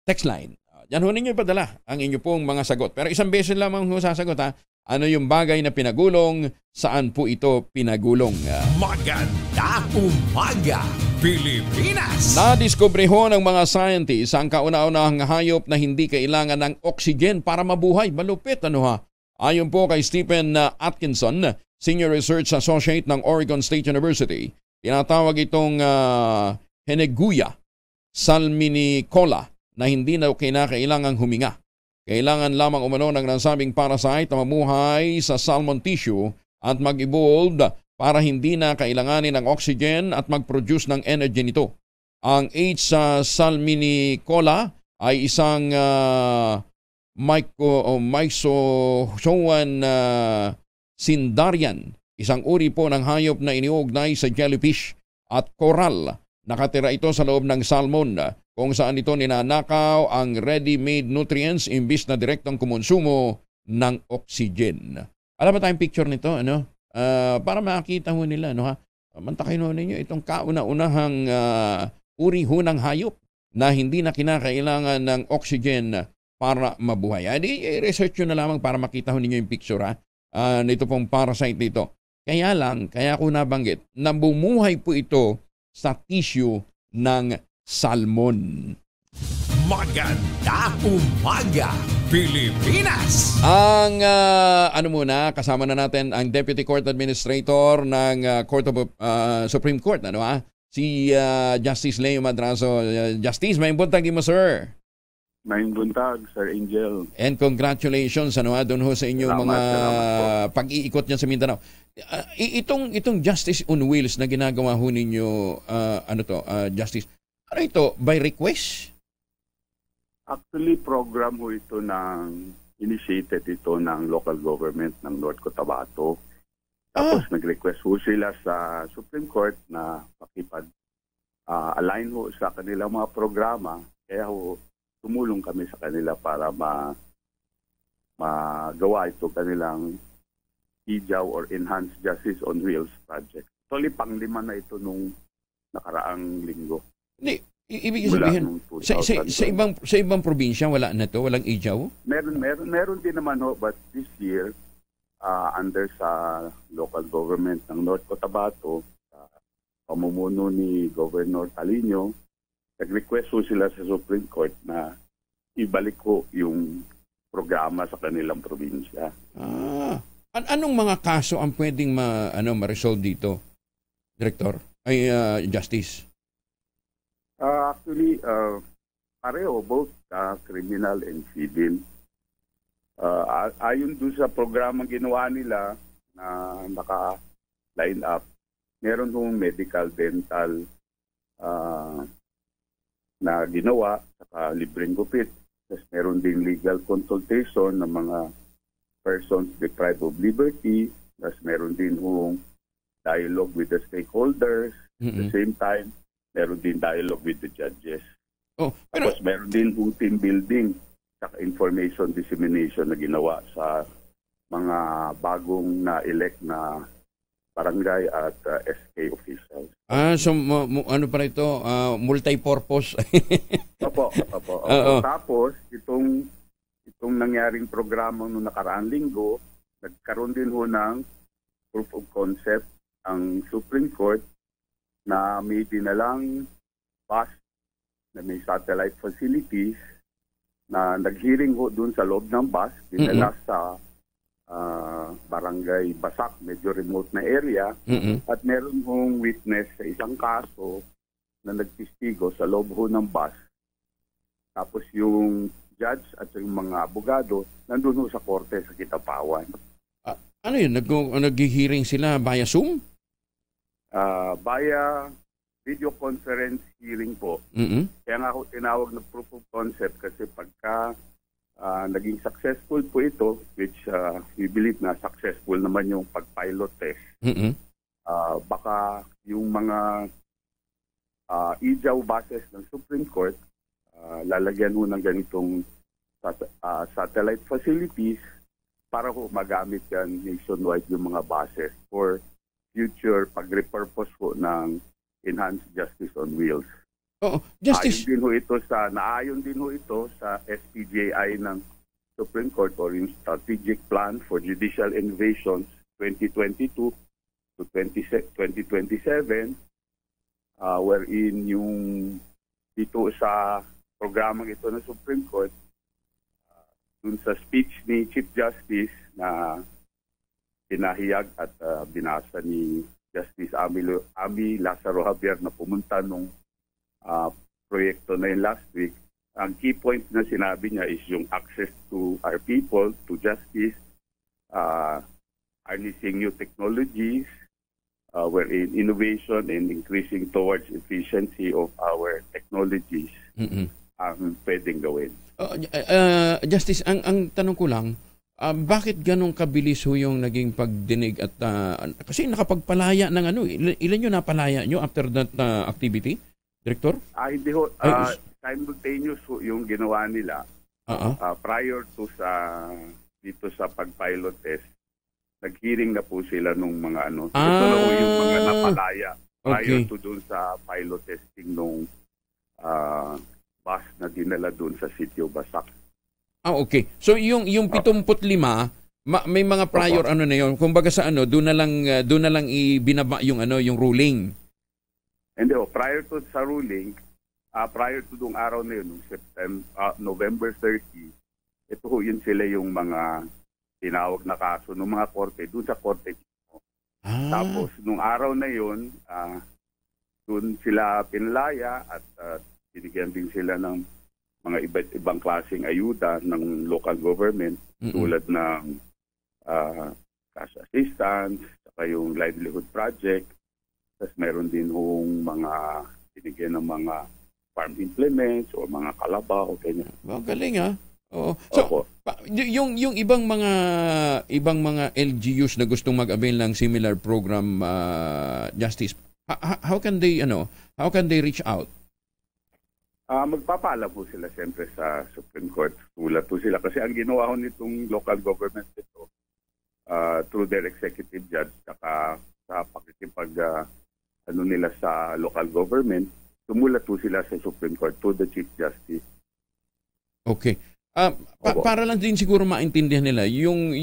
text line. Yan ho ninyo ipadala ang inyong pong mga sagot. Pero isang beses lamang ho sasagot ha. Ano yung bagay na pinagulong? Saan po ito pinagulong? Magandang umaga, Pilipinas! Nadiskubre ho ng mga scientists ang kauna-unahang hayop na hindi kailangan ng oxygen para mabuhay. Malupit Ayon po kay Stephen Atkinson, Senior Research Associate ng Oregon State University, tinatawag itong Heneguya salminicola na hindi na kinakailangang huminga. Kailangan lamang umano ng nasabing parasite na mamuhay sa salmon tissue at mag-evolve para hindi na kailanganin ng oxygen at mag-produce ng energy nito. Ang H. salminicola ay isang Myxozoan sindarian, isang uri po ng hayop na iniugnay sa jellyfish at coral. Nakatira ito sa loob ng salmon kung saan ito ninanakaw ang ready-made nutrients imbis na direktang kumonsumo ng oxygen. Alam mo tayong picture nito, ano? Para makita ho nila, no ha? Mantakin ho ninyo itong kauna-unahang uri ho ng hayop na hindi na kinakailangan ng oxygen para mabuhay. I-research nyo na lamang para makita ho ninyo yung picture nito pong parasite dito. Kaya ko nabanggit, na bumuhay po ito sa tissue ng salmon. Magandang umaga, Pilipinas! Ang kasama na natin ang Deputy Court Administrator ng Supreme Court, si Justice Leo Madrazo. Justice, may buntag mo, sir. May buntag, Sir Angel. And congratulations doon ho sa inyong mga pag-iikot niya sa Mindanao. Itong Justice on Wheels na ginagawa ho ninyo, Justice, ano ito, by request? Actually, program ho ito initiated ito ng local government ng North Cotabato. Tapos nag-request ho sila sa Supreme Court na pakipag-align ho sa kanilang mga programa. Kaya ho, tumulong kami sa kanila para magawa ito kanilang EJAW or Enhanced Justice on Wheels project. Actually, pang-5 na ito nung nakaraang linggo. Hindi, ibig sabihin, sa ibang probinsya, wala na to? Walang EJAW? Meron din naman ho, but this year, under sa local government ng North Cotabato, pamumuno ni Governor Talino, nag-request ho sila sa Supreme Court na ibalik ko yung programa sa kanilang probinsya. Anong mga kaso ang pwedeng ma-resolve dito, Director? Justice? Actually, pareho, both criminal and civil. Ayon doon sa programang ginawa nila na naka-line up, meron hong medical, dental, na ginawa, saka libreng gupit. Tapos meron din legal consultation ng mga persons deprived of liberty. Tapos meron din hong dialogue with the stakeholders. At the same time, meron din dialogue with the judges. Tapos meron din hong team building saka information dissemination na ginawa sa mga bagong na-elect na barangay at SK officials. So ano pa ito? Multi-purpose. Opo. Tapos, itong nangyaring programa noong nakaraang linggo, nagkaroon din ho ng proof of concept ang Supreme Court na may dinalang bus na may satellite facilities na nag-hearing ho dun sa loob ng bus, dinala sa barangay Basak, medyo remote na area, at meron hong witness sa isang kaso na nagtistigo sa loob ho ng bus. Tapos yung judge at yung mga abogado nandun ho sa korte sa Kitapawan. Ano yun? Nag-hearing sila via Zoom? Via video conference hearing po. Kaya nga ho tinawag na proof of concept kasi pagka naging successful po ito, which we believe na successful naman yung pag-pilot test. Baka yung mga EJAW bases ng Supreme Court, lalagyan ho ng ganitong satellite facilities para ho magamit yan nationwide yung mga bases for future pag-repurpose ho ng Enhanced Justice on Wheels. Justice. Naayon din ho ito sa SPJI ng Supreme Court or yung Strategic Plan for Judicial Innovations 2022 to 2027, wherein yung dito sa programang ito ng Supreme Court, dun sa speech ni Chief Justice na pinahiyag at binasa ni Justice Ami Lazaro Javier na pumunta nung proyekto na yun last week, ang key point na sinabi niya is yung access to our people to justice, harnessing new technologies, wherein innovation and increasing towards efficiency of our technologies ang pwedeng gawin. Justice, ang tanong ko lang, bakit ganong kabilis ho yung naging pagdinig at kasi nakapagpalaya ng ilan yung napalaya nyo after that activity, Director? Hindi ho, simultaneous ho yung ginawa nila prior to dito sa pag-pilot test. Nag-hearing na po sila nung mga ito na ho yung mga napalaya prior to dun sa pilot testing nung bus na dinala dun sa Sitio Basak. Okay. So yung 75, may mga prior na yon. Kumbaga sa doon na lang ibinaba yung yung ruling. Hindi prior to sa ruling, prior to dong araw na yun, November 30, ito ho yun sila yung mga tinawag na kaso ng mga korte, doon sa korte. Tapos nung araw na yun, doon sila pinalaya at binigyan din sila ng mga iba't ibang klaseng ayuda ng local government tulad ng cash assistance, saka yung livelihood project. Tapos meron din hong mga binigyan ng mga farm implements o mga kalabaw, ganyan. Galing Oo. So, yung ibang mga LGUs na gustong mag-avail ng similar program, Justice, how can they reach out? Magpapaalam po sila siyempre sa Supreme Court. Sulat po sila. Kasi ang ginawa ko nitong local government ito, through their executive judge, saka sa pakikipag nila sa local government, sumulat po sila sa Supreme Court to the Chief Justice. Okay. Para lang din siguro maintindihan nila, yung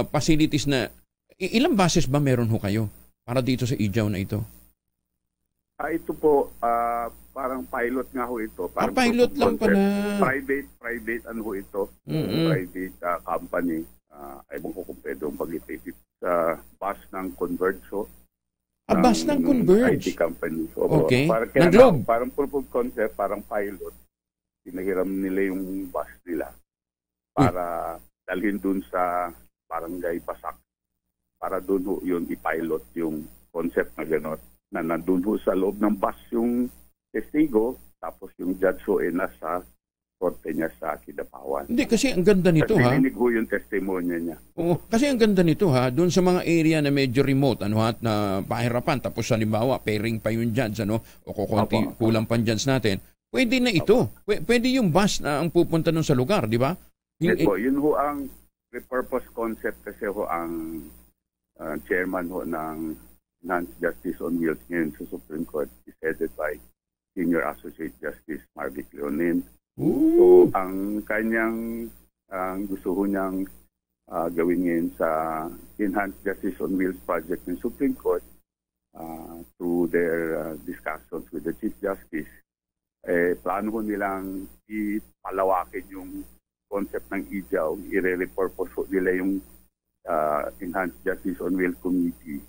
facilities na, ilang bases ba meron ho kayo para dito sa Ijaw na ito? Ito po, parang pilot nga ho ito. Parang pilot lang pala. Private ho ito. Private company. Ewan ko kung pwedeng pag-ipit sa bus ng Converge ho. Bus ng Converge? IT company. Okay. Parang proof of concept, parang pilot. Pinahiram nila yung bus nila para dalhin dun sa Barangay Basak. Para dun ho yun i-pilot yung concept na gano'n. Na nandun ho sa loob ng bus yung testigo, tapos yung judge ho nasa korte niya sa Kidapawan. Hindi, kasi ang ganda nito kasi nilinig ho yung testimonya niya. Oo, kasi ang ganda nito doon sa mga area na medyo remote, at na pahirapan, tapos halimbawa, pairing pa yung judge, o kulang pa judge natin, pwede na ito. Pwede yung bus na ang pupunta nun sa lugar, di ba? Yun ho ang repurpose concept kasi ho ang chairman ho ng Enhanced Justice on Wheels ngayon sa Supreme Court is headed by Senior Associate Justice Marvic Leonin. So, ang kanyang gusto ho niyang gawin ngayon sa Enhanced Justice on Wheels project ng Supreme Court through their discussions with the Chief Justice, plano ho nilang ipalawakin yung concept ng Ijaw, i-repurpose ho nila yung Enhanced Justice on Wheels Committee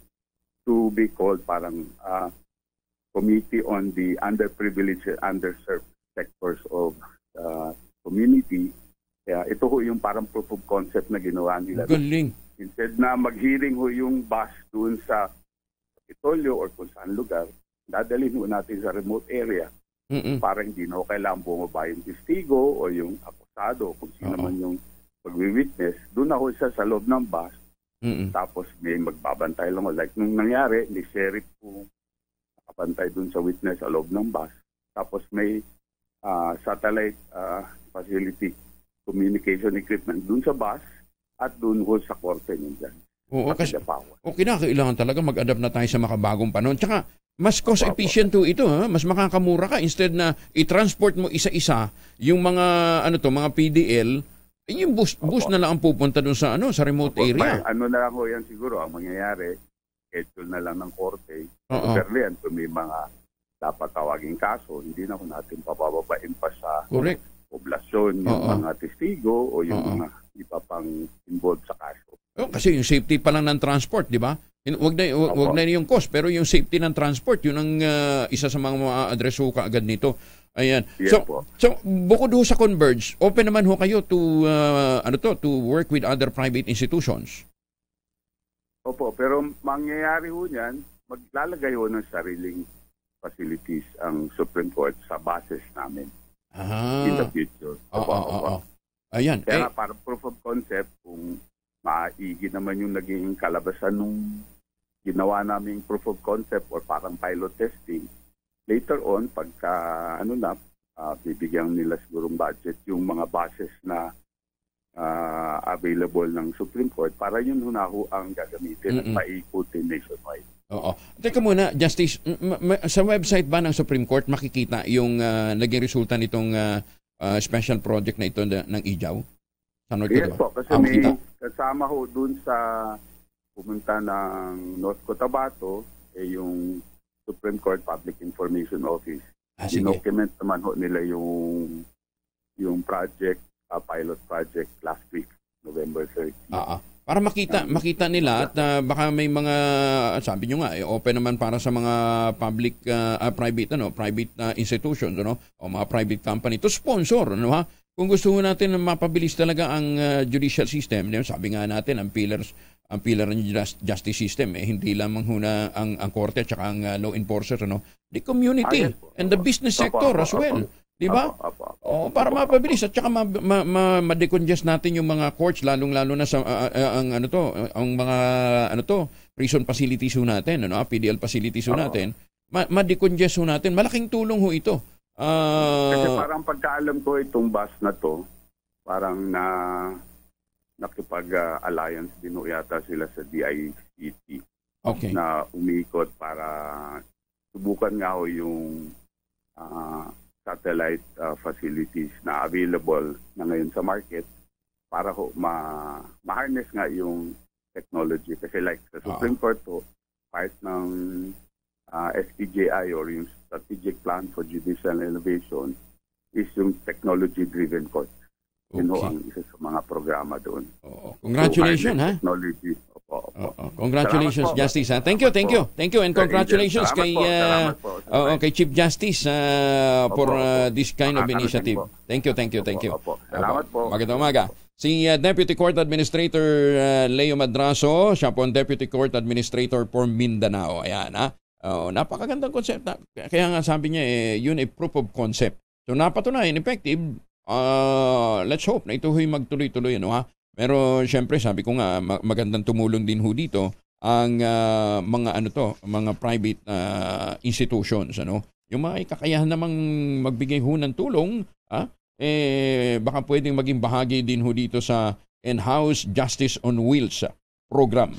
to be called parang Committee on the Underprivileged and Underserved Sectors of Community. Kaya ito ho yung parang proof of concept na ginawa nila. Galing. Instead na mag-hearing ho yung bus doon sa Kapitolyo or kung saan lugar, dadalhin ho natin sa remote area para hindi na ho kailangan bumaba yung testigo o yung akusado kung sino man yung pag-witness. Doon na ho siya sa loob ng bus. Tapos may magbabantay lang. Like nung nangyari, ni sheriff po nakabantay dun sa witness sa loob ng bus. Tapos may satellite facility communication equipment dun sa bus at dun ho sa korte niyan. Oo, kasi kinakailangan talaga mag-adapt na tayo sa makabagong panahon. Tsaka mas cost efficient to ito, mas makakamura ka instead na i-transport mo isa-isa yung mga mga PDL. Yung bus na lang ang pupunta doon sa sa remote area. Na lang ho yan siguro ang mangyayari, schedule na lang ng korte. Pero yan, kung may mga dapat tawaging kaso, hindi na ho natin pabababain pa sa poblasyon yung mga testigo o yung mga iba pang involved sa kaso. Kasi yung safety pa lang ng transport, di ba? Wag na yung cost, pero yung safety ng transport, yun ang isa sa mga ma-address ho kaagad nito. Ayan. Yes, so bukod ho sa Converge, open naman ho kayo to to work with other private institutions. Opo, pero mangyayari ho niyan, maglalagay ho ng sariling facilities ang Supreme Court sa bases namin. in the future. Ayan. Kaya parang proof of concept, kung maigi naman yung naging kalabasan nung ginawa naming proof of concept or parang pilot testing, later on, pagka bibigyan nila sigurong budget yung mga buses na available ng Supreme Court para yun hunaho ang gagamitin at maikutin nationwide. Oo. Teka muna, Justice, sa website ba ng Supreme Court makikita yung naging resulta nitong special project na ito ng IJAW? Yes po, kasi may kasama ho dun sa pumunta ng North Cotabato, yung Supreme Court Public Information Office. Dinocument naman ho nila yung project, pilot project last week, November 30. Para makita nila at baka may mga, sabi nyo nga, open naman para sa mga public, private institutions, o mga private company to sponsor, Kung gusto natin na mapabilis talaga ang judicial system, sabi nga natin, ang pillar ng justice system, hindi lamang huna ang korte at saka ang law enforcer, the community and the business sector as well. Di ba? Para mapabilis at saka ma-decongest natin yung mga courts, lalong-lalo na sa prison facilities natin, PDL facilities natin, ma-decongest natin. Malaking tulong ho ito. Kasi parang pagkaalam ko itong bus na to, parang nakipag-alliance din yata sila sa DICT na umikot para subukan nga ho yung satellite facilities na available na ngayon sa market para ho ma-harness nga yung technology. Kasi like sa Supreme Court po, part ng SPJI or yung Strategic Plan for Judicial Innovation is yung technology-driven court. Yun ho ang isa sa mga programa doon. Congratulations, ha? Technology. Congratulations, Justice. Thank you. And congratulations kay Chief Justice for this kind of initiative. Thank you. Salamat po. Magandang umaga. Si Deputy Court Administrator Leo Madraso, siya po ang Deputy Court Administrator for Mindanao. Ayan, ha? Napakagandang concept. Kaya nga sabi niya, yun ay proof of concept. So napatunayan, effective. Let's hope na ito huy magtuloy-tuloy, ha? Pero syempre sabi ko nga magandang tumulong din ho dito ang mga private institutions, Yung mga kakayahan namang magbigay ho ng tulong, baka pwedeng maging bahagi din ho dito sa In-House Justice on Wheels program.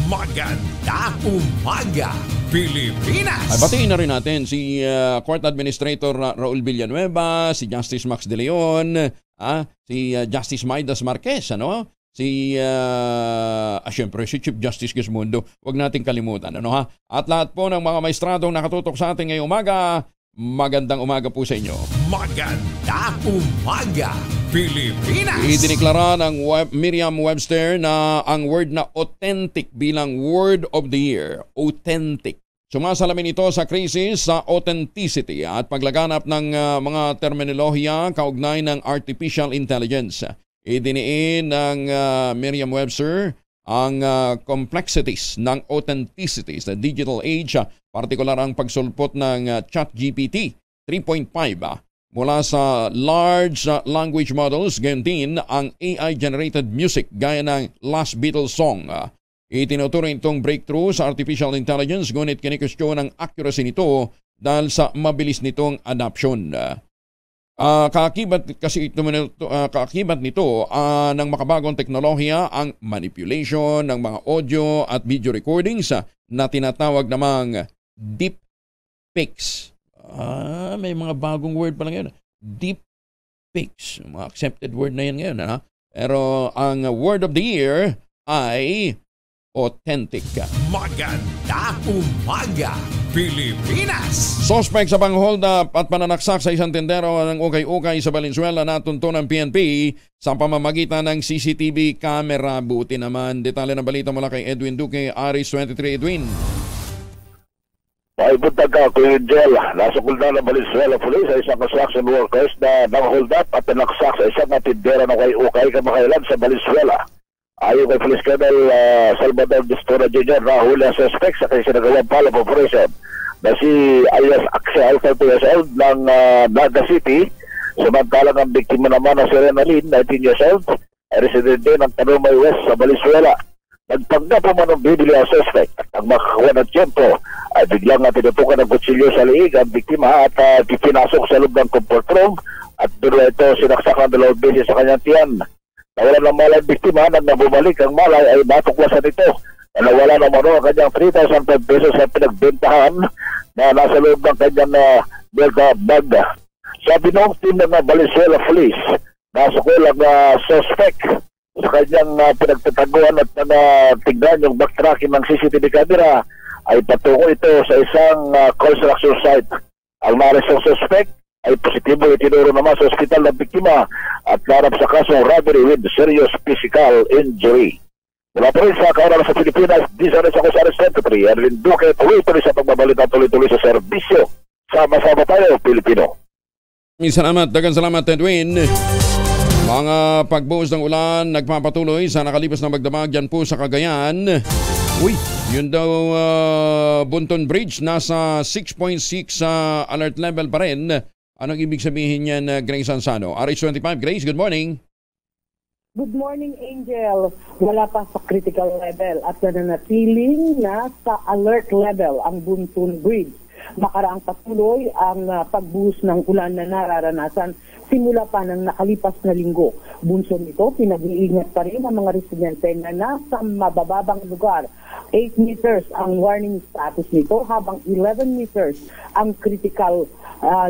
Maganda umaga, Pilipinas! Ay, batiin na rin natin si Court Administrator Raul Villanueva, si Justice Max De Leon, si Justice Maidas Marquez, siyempre si Chief Justice Gizmundo. Huwag nating kalimutan, At lahat po ng mga maestradong nakatutok sa atin ngayong umaga, magandang umaga po sa inyo. Maganda umaga, Pilipinas! Idiniklara ng Merriam-Webster na ang word na authentic bilang word of the year. Authentic. Sumasalamin ito sa krisis sa authenticity at paglaganap ng mga terminolohiya kaugnay ng artificial intelligence. Idiniin ng Merriam-Webster ang complexities ng authenticity sa digital age, partikular ang pagsulpot ng ChatGPT 3.5 mula sa large language models, gayon din ang AI-generated music gaya ng Last Beatles song. Itinuturing itong breakthrough sa artificial intelligence, ngunit kinikwestiyon ang accuracy nito dahil sa mabilis nitong adoption. Kaakibat nito ng makabagong teknolohiya ang manipulation ng mga audio at video recordings na tinatawag namang deepfakes. May mga bagong word pa lang yun. Deepfakes. Mga accepted word na yan ngayon. Pero ang word of the year ay authentic. Maganda umaga, Pilipinas! Suspect sa pang-hold up at pananaksak sa isang tendero ng ukay-ukay sa Valenzuela na tunto ng PNP sa pamamagitan ng CCTV camera. Buti naman. Detalye ng balita mula kay Edwin Duque, Aris 23. Edwin. Ay buntag ka, Kuya Jel. Nasa kulda ng Valenzuela Police sa isang construction workers na nang-hold up at panaksak sa isang tendero ng ukay-ukay kamakailan sa Valenzuela. Ayon kay Police Colonel Salvador Distora Jr. na huli ang suspect sa kanyang sinagawang follow-up operation na si alias Axel, 30 years old ng Naga City Samantalang ang biktima naman na si Renalyn, 19 years old, ay resident din ng Tanumay West sa Valenzuela. Nagpanggap po man ng bibili ang suspect at ang makakuha ng tiyempo ay biglang tinutukan ng kutsilyo sa liig ang biktima at pinasok sa loob ng comfort room at doon ito sinaksakan 2 beses sa kanyang tiyan. Nawala ng malay ang biktima, nang bumalik ang malay ay natuklasan ito. Nawala naman ang kanyang 3,005 pesos sa pinagbentahan na nasa loob ng kanyang belta bag. Sabi ng team ng Valenzuela Police, nasukol ang suspect sa kanyang pinagtataguan at tignan yung backtracking ng CCTV camera ay patungo ito sa isang construction site. Ang naarestong suspect ay positibo itinuro naman sa ospital ng biktima at narap sa kasong robbery with serious physical injury. Mula po rin sa kaunang sa Pilipinas, Disanes ako sa Secretary Erwin Duque, tuloy-tuloy sa pagbabalita, tuloy-tuloy sa serbisyo. Sama-sama tayo, Pilipino. Salamat, dagang salamat, Edwin. Mga pagbuhos ng ulan nagpapatuloy sa nakalipas na magdamag dyan po sa Cagayan. Uy, yun daw Bunton Bridge nasa 6.6 alert level pa rin. Anong ibig sabihin yan, Grace Ansano? RH25, Grace, good morning. Good morning, Angel. Wala pa sa critical level at nananatiling na sa alert level ang Bunton Bridge. Makaraang patuloy ang pagbuhos ng ulan na nararanasan simula pa ng nakalipas na linggo. Bunson nito, pinag-iingat pa rin ang mga residente na nasa mabababang lugar. 8 meters ang warning status nito habang 11 meters ang critical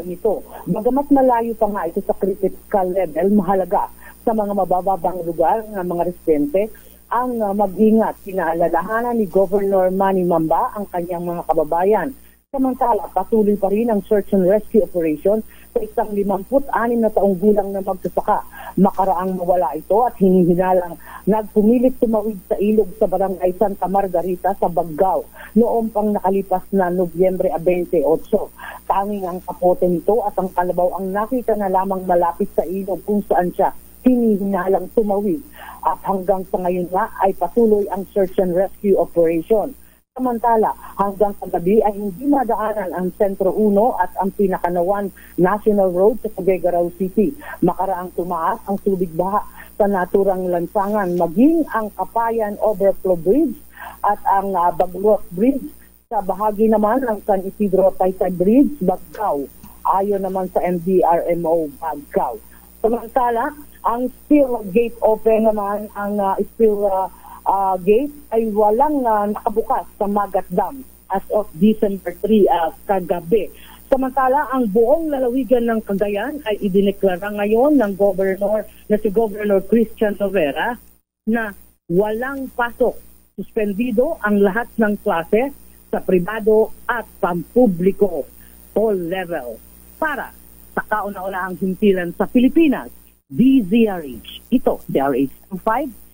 nito. Bagamat malayo pa nga ito sa critical level, mahalaga sa mga mabababang lugar ng mga residente ang mag-ingat. Pinaalalahanan ni Governor Manny Mamba ang kanyang mga kababayan. Samantala, patuloy pa rin ang search and rescue operation sa isang 56 na taong gulang na magsasaka. Makaraang mawala ito at hinihinalang nagpumilit tumawid sa ilog sa barangay Santa Margarita sa Baggao noong pang nakalipas na Nobyembre 28. Tanging ang kapote nito at ang kalabaw ang nakita na lamang malapit sa ilog kung saan siya hinihinalang tumawid. At hanggang sa ngayon nga ay patuloy ang search and rescue operation. Samantala, hanggang sa gabi ay hindi madaanan ang Sentro 1 at ang Pinakanawan National Road sa Tuguegarao City. Makaraang tumaas ang tubig baha sa naturang lansangan, maging ang Kapayan Overflow Bridge at ang Bagrot Bridge. Sa bahagi naman ng San Isidro Taytay Bridge, Baggao, ayon naman sa MDRMO Baggao. Samantala, ang steel gate open naman, ang steel gate ay walang nakabukas sa Magat Dam as of December 3 kagabi. Samantala, ang buong lalawigan ng Cagayan ay idineklara ngayon ng Governor na si Governor Christian Novera na walang pasok. Suspendido ang lahat ng klase sa pribado at pampubliko all level. Para sa kauna-unahang himpilan sa Pilipinas, DZRH. Ito, DRH25,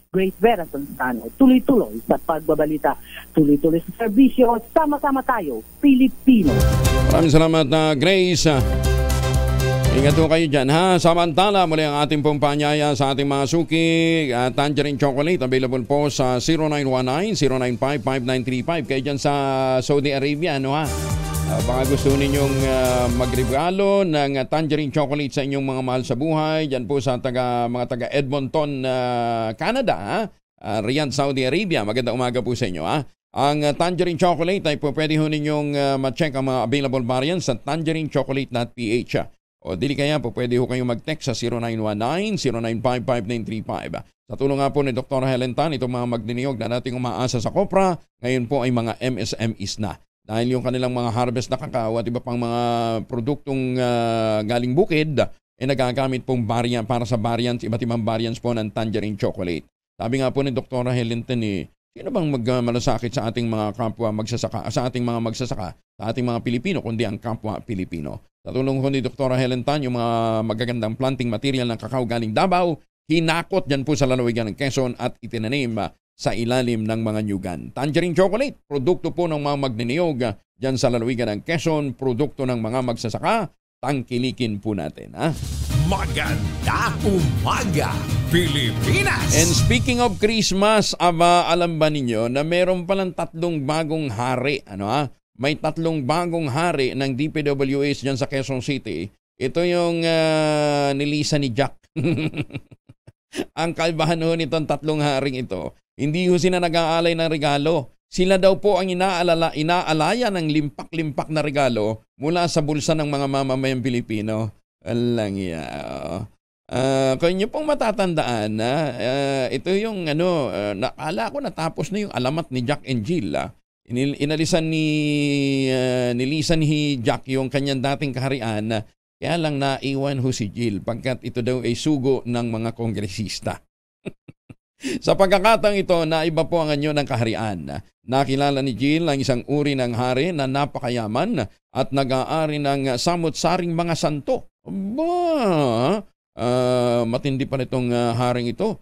Grace Vera Santano. Tuloy-tuloy sa pagbabalita. Tuloy-tuloy sa serbisyo. Sama-sama tayo, Pilipino. Maraming salamat na Grace. Ingat po kayo dyan, ha? Samantala, muli ang ating pong paanyaya sa ating mga suki. Tangerine Chocolate, available po sa 0919-095-5935. Kayo dyan sa Saudi Arabia, ano ha? Baka gusto ninyong magregalo ng Tangerine Chocolate sa inyong mga mahal sa buhay. Diyan po sa mga taga Edmonton, Canada. Ha? Riyadh, Saudi Arabia. Magandang umaga po sa inyo. Ha? Ang Tangerine Chocolate ay po pwede ho ninyong ma-check ang mga available variants sa tangerinechocolate.ph. O dili kaya po pwede ho kayong mag-text sa 0919-095-5935. Sa tulong nga po ni Dr. Helen Tan, itong mga magniniyog na nating umaasa sa Copra, ngayon po ay mga MSMEs na. Dahil yung kanilang mga harvest na kakao at iba pang mga produktong galing bukid, nagagamit pong variant para sa variants, iba't ibang variants po ng Tangerine Chocolate. Sabi nga po ni Dr. Helen Tan, sino bang magmalasakit sa ating mga kapwa magsasaka, sa ating mga magsasaka, sa ating mga Pilipino, kundi ang kapwa Pilipino. Sa tulong ko ni Dr. Helen Tan, yung mga magagandang planting material ng kakao galing Davao, hinakot dyan po sa lalawigan ng Quezon at itinanim sa ilalim ng mga nyugan. Tangerine Chocolate, produkto po ng mga magniniyog dyan sa lalawigan ng Quezon, produkto ng mga magsasaka, tangkilikin po natin. Ha? Maganda umaga, Pilipinas! And speaking of Christmas, alam ba ninyo na meron palang 3 bagong hari? Ano ha? May 3 bagong hari ng DPWH dyan sa Quezon City Ito yung nilisa ni Jack. Ang kalbahan ho nitong tatlong haring ito, hindi ho sila nag-aalay ng regalo. Sila daw po ang inaalaya ng limpak-limpak na regalo mula sa bulsa ng mga mamamayang Pilipino. Alang kung inyo pong matatandaan, ito yung nakala ko natapos na yung alamat ni Jack and Jill. Inalisan nilisan ni Jack yung kanyang dating kaharian, kaya lang naiwan ho si Jill pagkat ito daw ay sugo ng mga kongresista. Sa pagkakataong ito, naiba po ang anyo ng kaharian. Nakilala ni Jill ang isang uri ng hari na napakayaman at nag-aari ng samot-saring mga santo. Matindi pa nitong haring ito.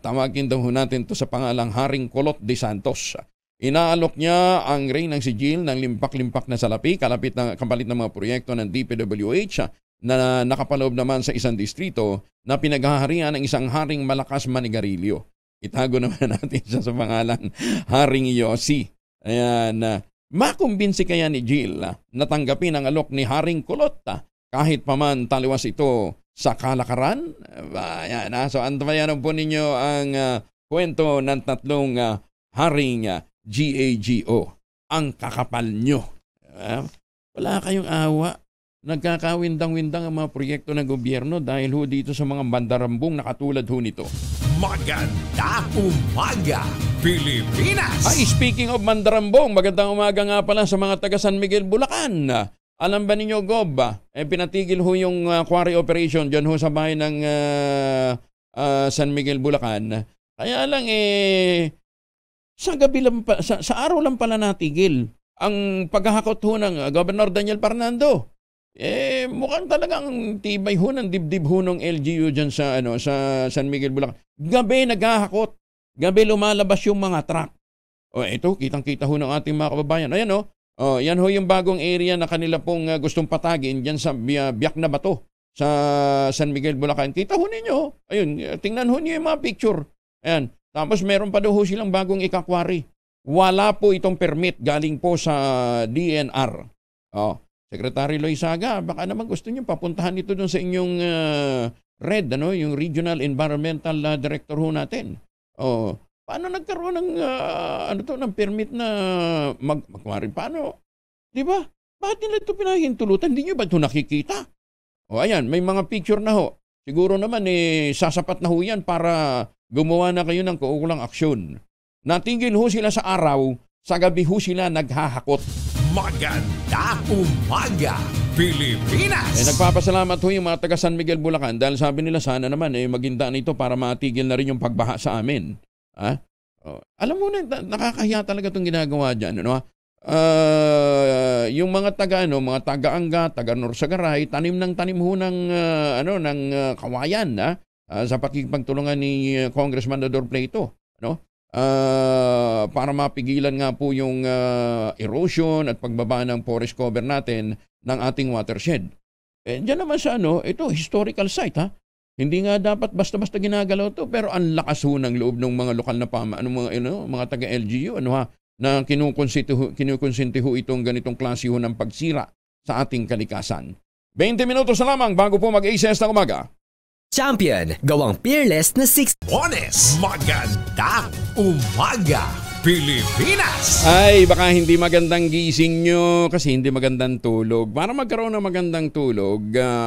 Tawagin daw natin ito sa pangalang Haring Kulot de Santos. Inaalok niya ang reynang si Jill ng limpak-limpak na salapi kapalit ng mga proyekto ng DPWH na nakapaloob naman sa isang distrito na pinaghaharian ng isang haring malakas manigarilyo. Itago naman natin siya sa pangalang Haring Yossi. Ayan, makumbinsi kaya ni Jill na tanggapin ang alok ni Haring Kulot kahit paman taliwas ito sa kalakaran? Ayan, so antabayan po ninyo ang kwento ng tatlong haring GAGO. Ang kakapal nyo. Wala kayong awa. Nagkakawindang-windang ang mga proyekto ng gobyerno dahil ho dito sa mga bandarambong na katulad ho nito. Magandang umaga, Pilipinas! Ay, speaking of mandarambong, magandang umaga nga pala sa mga taga San Miguel, Bulacan. Alam ba ninyo, Gob, pinatigil ho yung quarry operation dyan ho sa bahay ng San Miguel, Bulacan. Kaya lang sa gabi lang sa araw lang pala natigil ang paghahakot ho ng Governor Daniel Fernando. Mukhang talagang tibay ho ng dibdib ho ng LGU dyan sa San Miguel, Bulacan. Gabi naghahakot. Gabi lumalabas yung mga truck. Ito, kitang-kita ho ng ating mga kababayan. Ayan yan ho yung bagong area na kanila pong gustong patagin dyan sa Biak na Bato sa San Miguel, Bulacan. Kita ho ninyo. Ayun, tingnan ho niyo yung mga picture. Ayan. Tapos meron pa daw ho silang bagong ikakwari. Wala po itong permit galing po sa DNR. Secretary Loizaga, baka naman gusto niyo papuntahan ito doon sa inyong RED, yung Regional Environmental Director ho natin. Paano nagkaroon ng ng permit na magkwari? Paano? 'Di ba? Bakit nila ito pinahintulutan? Hindi niyo ba ito nakikita? Ayan, may mga picture na ho. Siguro naman sasapat na ho yan para gumawa na kayo ng kaukulang aksyon. Natigil ho sila sa araw, sa gabi ho sila naghahakot. Magandang umaga, Pilipinas! Nagpapasalamat ho yung mga taga San Miguel, Bulacan dahil sabi nila sana naman maginda nito para matigil na rin yung pagbaha sa amin. Alam mo na, nakakahiya talaga itong ginagawa dyan. Yung mga taga-Angga, taga-Norsagaray, tanim ho ng kawayan sa pakikipagtulungan ni Congressman Dodor Plato. Para mapigilan nga po yung erosion at pagbaba ng forest cover natin ng ating watershed. Diyan naman sa ito historical site Hindi nga dapat basta-basta ginagalaw to, pero ang lakas ho ng loob ng mga lokal na mga taga-LGU na kinukonsente ho itong ganitong klase ho ng pagsira sa ating kalikasan. 20 minutos na lamang bago po mag-ACS ng umaga. Champion, gawang fearless na 6. Bones, magandang umaga, Pilipinas! Ay, baka hindi magandang gising nyo kasi hindi magandang tulog. Para magkaroon ng magandang tulog,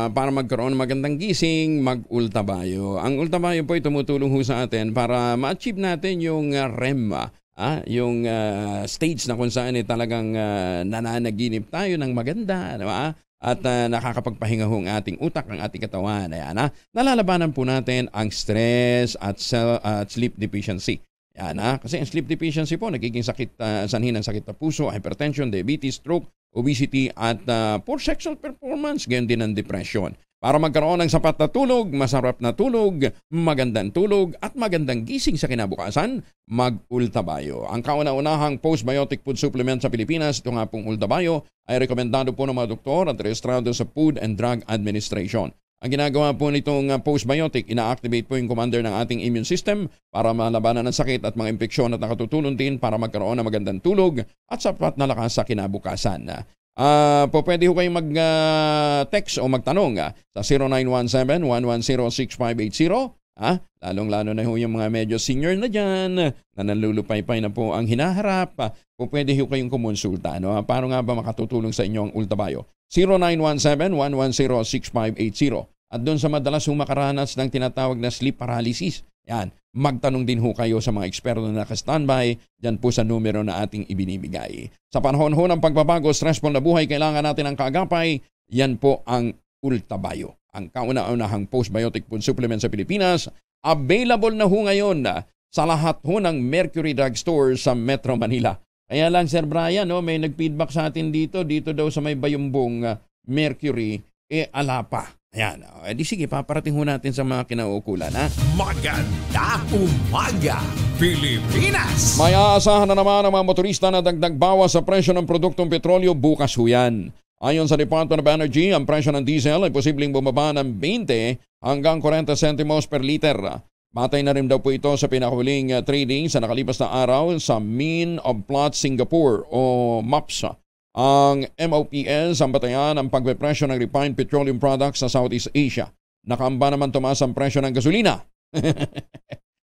para magkaroon ng magandang gising, mag-ultabayo. Ang ultabayo po ay tumutulong ho sa atin para ma-achieve natin yung REM, yung stage na kung saan talagang nananaginip tayo ng maganda, diba? At nakakapagpahinga ho ang ating utak, ang ating katawan. Ayan, nalalabanan po natin ang stress at sleep deficiency. Yan, kasi ang sleep deficiency po nagiging sanhi ng sakit na puso, hypertension, diabetes, stroke, obesity at poor sexual performance, gayon din ang depression. Para magkaroon ng sapat na tulog, masarap na tulog, magandang tulog at magandang gising sa kinabukasan, mag-Ultabayo. Ang kauna-unahang postbiotic food supplement sa Pilipinas, ito nga pong Ultabayo, ay rekomendado po ng mga doktor at rehistrado sa Food and Drug Administration. Ang ginagawa po nitong postbiotic, ina-activate po yung commander ng ating immune system para malabanan ng sakit at mga impeksyon at nakatutulong din para magkaroon ng magandang tulog at sapat na lakas sa kinabukasan. Po pwede ho kayong mag-text o magtanong sa 0917-110-6580. Lalong-lalo na ho yung mga medyo senior na dyan, na nanlulupay-pay na po ang hinaharap. Po pwede ho kayong kumonsulta. Paano nga ba makatutulong sa inyo ang Ultabayo? 0917-110-6580. At doon sa madalas makaranas ng tinatawag na sleep paralysis, yan, magtanong din ho kayo sa mga eksperto na naka-standby dyan po sa numero na ating ibinibigay. Sa panahon ho ng pagbabago, stressful na buhay, kailangan natin ng kaagapay. Yan po ang Ultabayo, ang kauna-unahang postbiotic food supplement sa Pilipinas. Available na ho ngayon sa lahat ho ng Mercury Drug Store sa Metro Manila. Kaya lang, Sir Brian, may nag-feedback sa atin dito daw sa may Bayumbong Mercury, ala pa. Ayan, di sige, paparating ho natin sa mga kinauukulan, Maganda umaga, Pilipinas! May aasahan na naman ang mga motorista na dagdag bawas sa presyo ng produktong petrolyo bukas ho yan. Ayon sa Department of Energy, ang presyo ng diesel ay posibleng bumaba ng 20 hanggang 40 centimos per liter. Batay na rin daw po ito sa pinakahuling trading sa nakalipas na araw sa Mean of Platts Singapore o MAPS. Ang MOPS ang batayan ang pagpepresyo ng refined petroleum products sa Southeast Asia. Nakaamba naman tumaas ang presyo ng gasolina.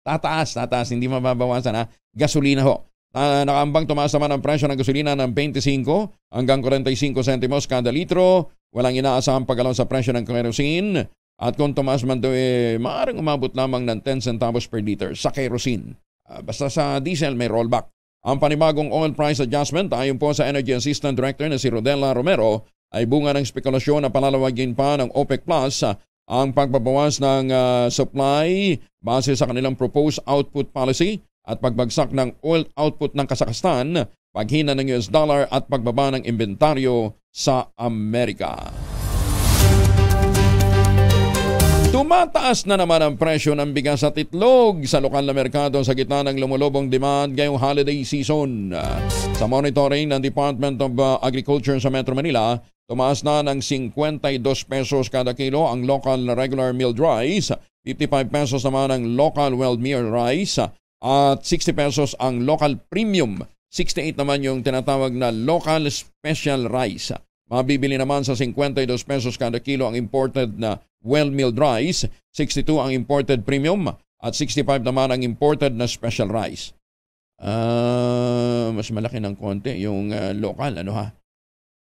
tataas, hindi mababawasan gasolina ho. Nakaambang tumaas naman ang presyo ng gasolina ng 25 hanggang 45 centimos kada litro. Walang inaasahang paggalaw sa presyo ng kerosene. At kung tumaas man ito, maaaring umabot lamang ng 10 centavos per liter sa kerosene. Basta sa diesel may rollback. Ang panibagong oil price adjustment ayon po sa Energy Assistant Director na si Rodela Romero ay bunga ng spekulasyon na palalawagin pa ng OPEC Plus ang pagbabawas ng supply base sa kanilang proposed output policy at pagbagsak ng oil output ng Kazakhstan, paghina ng US dollar at pagbaba ng inventaryo sa Amerika. Tumataas na naman ang presyo ng bigas at itlog sa lokal na merkado sa gitna ng lumulubong demand ngayong holiday season. Sa monitoring ng Department of Agriculture sa Metro Manila, tumaas na ng 52 pesos kada kilo ang local na regular milled rice, 55 pesos naman ang local well-milled rice, at 60 pesos ang local premium. 68 naman yung tinatawag na local special rice. Mabibili naman sa 52 pesos kada kilo ang imported na well-milled rice, 62 ang imported premium, at 65 naman ang imported na special rice. Mas malaki ng konti yung local,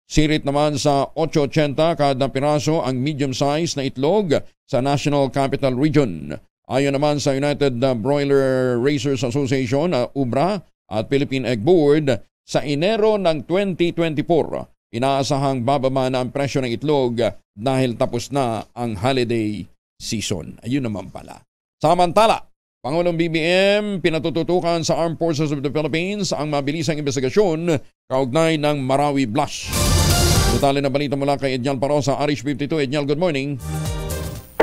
Sirit naman sa 8.80 kada piraso ang medium size na itlog sa National Capital Region. Ayon naman sa United Broiler Raisers Association, UBRA, at Philippine Egg Board, sa Enero ng 2024, inaasahang bababa na ang presyo ng itlog dahil tapos na ang holiday season. Ayun naman pala. Samantala, Pangulong BBM pinatututukan sa Armed Forces of the Philippines ang mabilisang investigasyon kaugnay ng Marawi Blast. Detalye na balita mula kay Edniel Parosa, Arish 52. Edniel, good morning.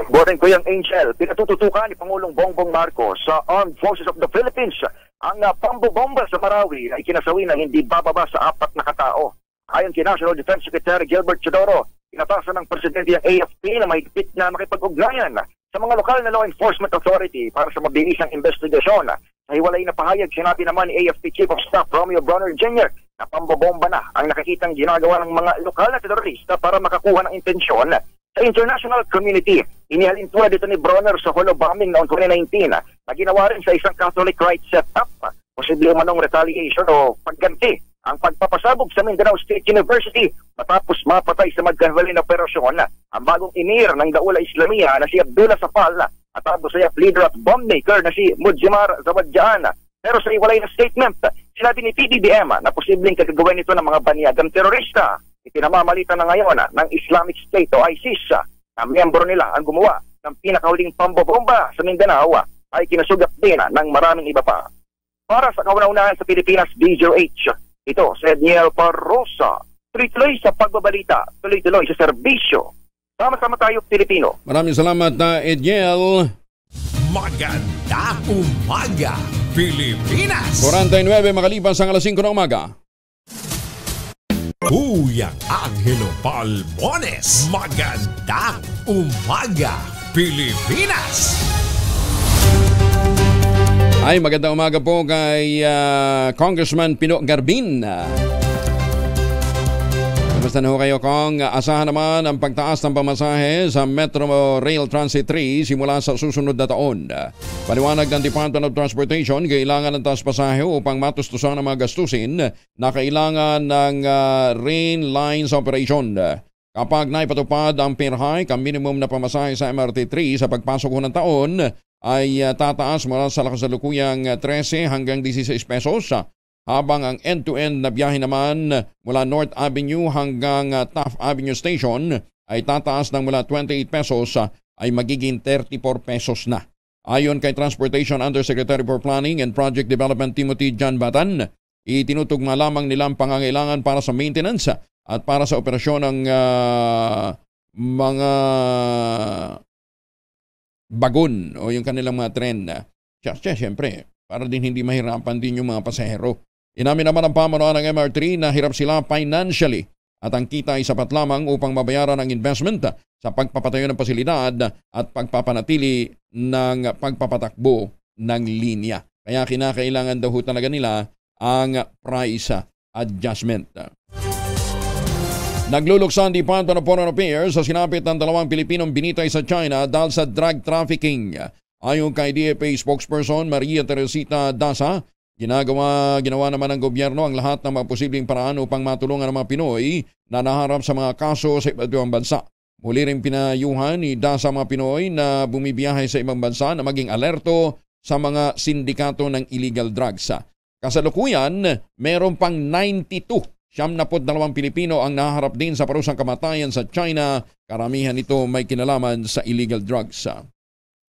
Good morning, Kuyang Angel. Pinatututukan ni Pangulong Bongbong Marcos sa Armed Forces of the Philippines ang pambobomba sa Marawi ay kinasawi na hindi bababa sa 4 na katao. Ayon kay National Defense Secretary Gilbert Chodoro, pinatasan ng Presidente ang AFP na mahigpit na makipag-ugnayan sa mga lokal na law enforcement authority para sa mabilisang investigasyon. Sa hiwalay na pahayag, sinabi naman ni AFP Chief of Staff Romeo Bronner Jr. na pambobomba na ang nakikitang ginagawa ng mga lokal na terorista para makakuha ng intensyon sa international community. Inihalin tulad dito ni Bronner sa holo bombing noong 2019 na ginawa rin sa isang Catholic rites setup. Posible manong retaliation o pagganti ang pagpapasabog sa Mindanao State University matapos mapatay sa magkahiwalay na operasyon ang bagong emir ng Daula Islamia na si Abdullah Safal at tapos sa leader at bomb maker na si Mujimar Zawadjaan. Pero sa iwalay na statement, sinabi ni PBBM na posibleng kagagawa nito ng mga banyagang terorista. Itinamamalita na ngayon ng Islamic State o ISIS na miyembro nila ang gumawa ng pinakahuling pambobomba sa Mindanao ay kinasugat din ng maraming iba pa. Para sa kauna-unahan sa Pilipinas, DZRH, ito si Edniel Parosa. Tuloy-tuloy sa pagbabalita, tuloy-tuloy sa serbisyo. Sama-sama tayo, Pilipino. Maraming salamat na Edniel. Maganda umaga, Pilipinas! 49 makalipas ang alas 5 ng umaga. Kuya Angelo Palmones. Maganda umaga, Pilipinas! Ay, magandang umaga po kay Congressman Pino Garbin. Kamusta na ho kayo, Kong? Asahan naman ang pagtaas ng pamasahe sa Metro Rail Transit 3 simula sa susunod na taon. Paliwanag ng Department of Transportation, kailangan ng taas pasahe upang matustusan ang mga gastusin na kailangan ng rail lines operation. Kapag naipatupad ang fare hike, ang minimum na pamasahe sa MRT3 sa pagpasok ng taon ay tataas mula sa kasalukuyang 13 hanggang 16 pesos. Habang ang end-to-end na biyahe naman mula North Avenue hanggang Taft Avenue Station ay tataas ng mula 28 pesos ay magiging 34 pesos na. Ayon kay Transportation Undersecretary for Planning and Project Development Timothy John Batan, itinutugma lamang nilang pangangailangan para sa maintenance at para sa operasyon ng mga bagon o yung kanilang mga tren. Siyempre, para din hindi mahirapan din yung mga pasahero. Inamin naman ang pamunuan ng MR3 na hirap sila financially at ang kita ay sapat lamang upang mabayaran ang investment sa pagpapatayo ng pasilidad at pagpapanatili ng pagpapatakbo ng linya. Kaya kinakailangan daw talaga nila ang price adjustment. Nagluluksa ang Department of Foreign Affairs sa sinapit ng 2 Pilipinong binitay sa China dahil sa drug trafficking. Ayon kay DFA spokesperson Maria Teresita Daza, ginawa naman ng gobyerno ang lahat ng mga posibleng paraan upang matulungan ang mga Pinoy na naharap sa mga kaso sa iba't ibang bansa. Muli rin pinayuhan ni Daza mga Pinoy na bumibiyahe sa ibang bansa na maging alerto sa mga sindikato ng illegal drugs. Kasalukuyan, meron pang 92 Pilipino ang naharap din sa parusang kamatayan sa China. Karamihan nito may kinalaman sa illegal drugs.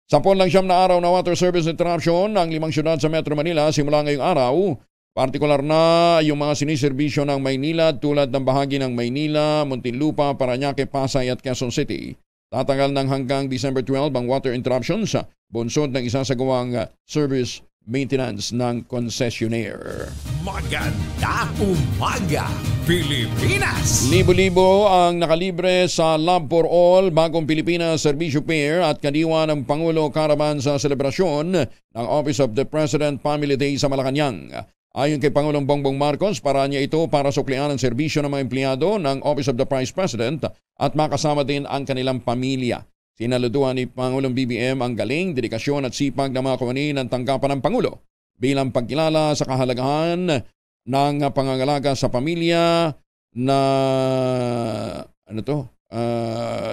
Sa lang 9 na araw na water service interruption ang 5 syudad sa Metro Manila simula ngayong araw. Partikular na yung mga siniserbisyo ng Maynila tulad ng bahagi ng Maynila, Muntinlupa, Parañaque, Pasay at Quezon City. Tatagal ng hanggang December 12 ang water interruptions sa bunsod ng isasagawang service maintenance ng concessionaire. Magandang umaga, Pilipinas! Libo-libo ang nakalibre sa Love for All Bagong Pilipinas Servisyo Fair at kadiwa ng Pangulo Caravan sa selebrasyon ng Office of the President Family Day sa Malacanang. Ayon kay Pangulong Bongbong Marcos, para niya ito para suklian ang serbisyo ng mga empleyado ng Office of the Vice President at makasama din ang kanilang pamilya. Sinaluduhan ni Pangulong BBM ang galing, dedikasyon at sipag ng mga kawani ng tanggapan ng Pangulo bilang pagkilala sa kahalagahan ng pangangalaga sa pamilya na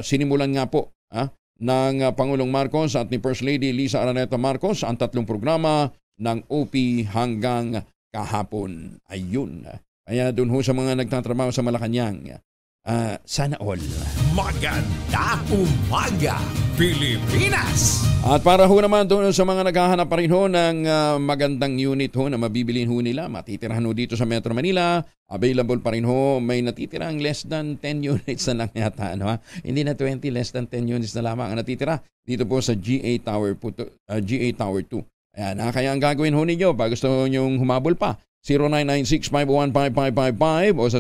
sinimulan nga po ng Pangulong Marcos at ni First Lady Lisa Araneta Marcos ang 3 programa ng OP hanggang kahapon. Ayun. Kaya dun ho sa mga nagtatrabaho sa Malacanang, sana all. Magandang umaga, Pilipinas! At para ho naman doon sa mga naghahanap pa rin ho ng magandang unit ho na mabibilin ho nila, matitirahan ho dito sa Metro Manila, available pa rin ho, may natitirang less than 10 units na lang yata. Hindi na 20, less than 10 units na lamang ang natitira dito po sa GA Tower 2. Ayan, kaya ang gagawin ho ninyo, pag gusto nyo humabol pa, 0996-515-5555 o sa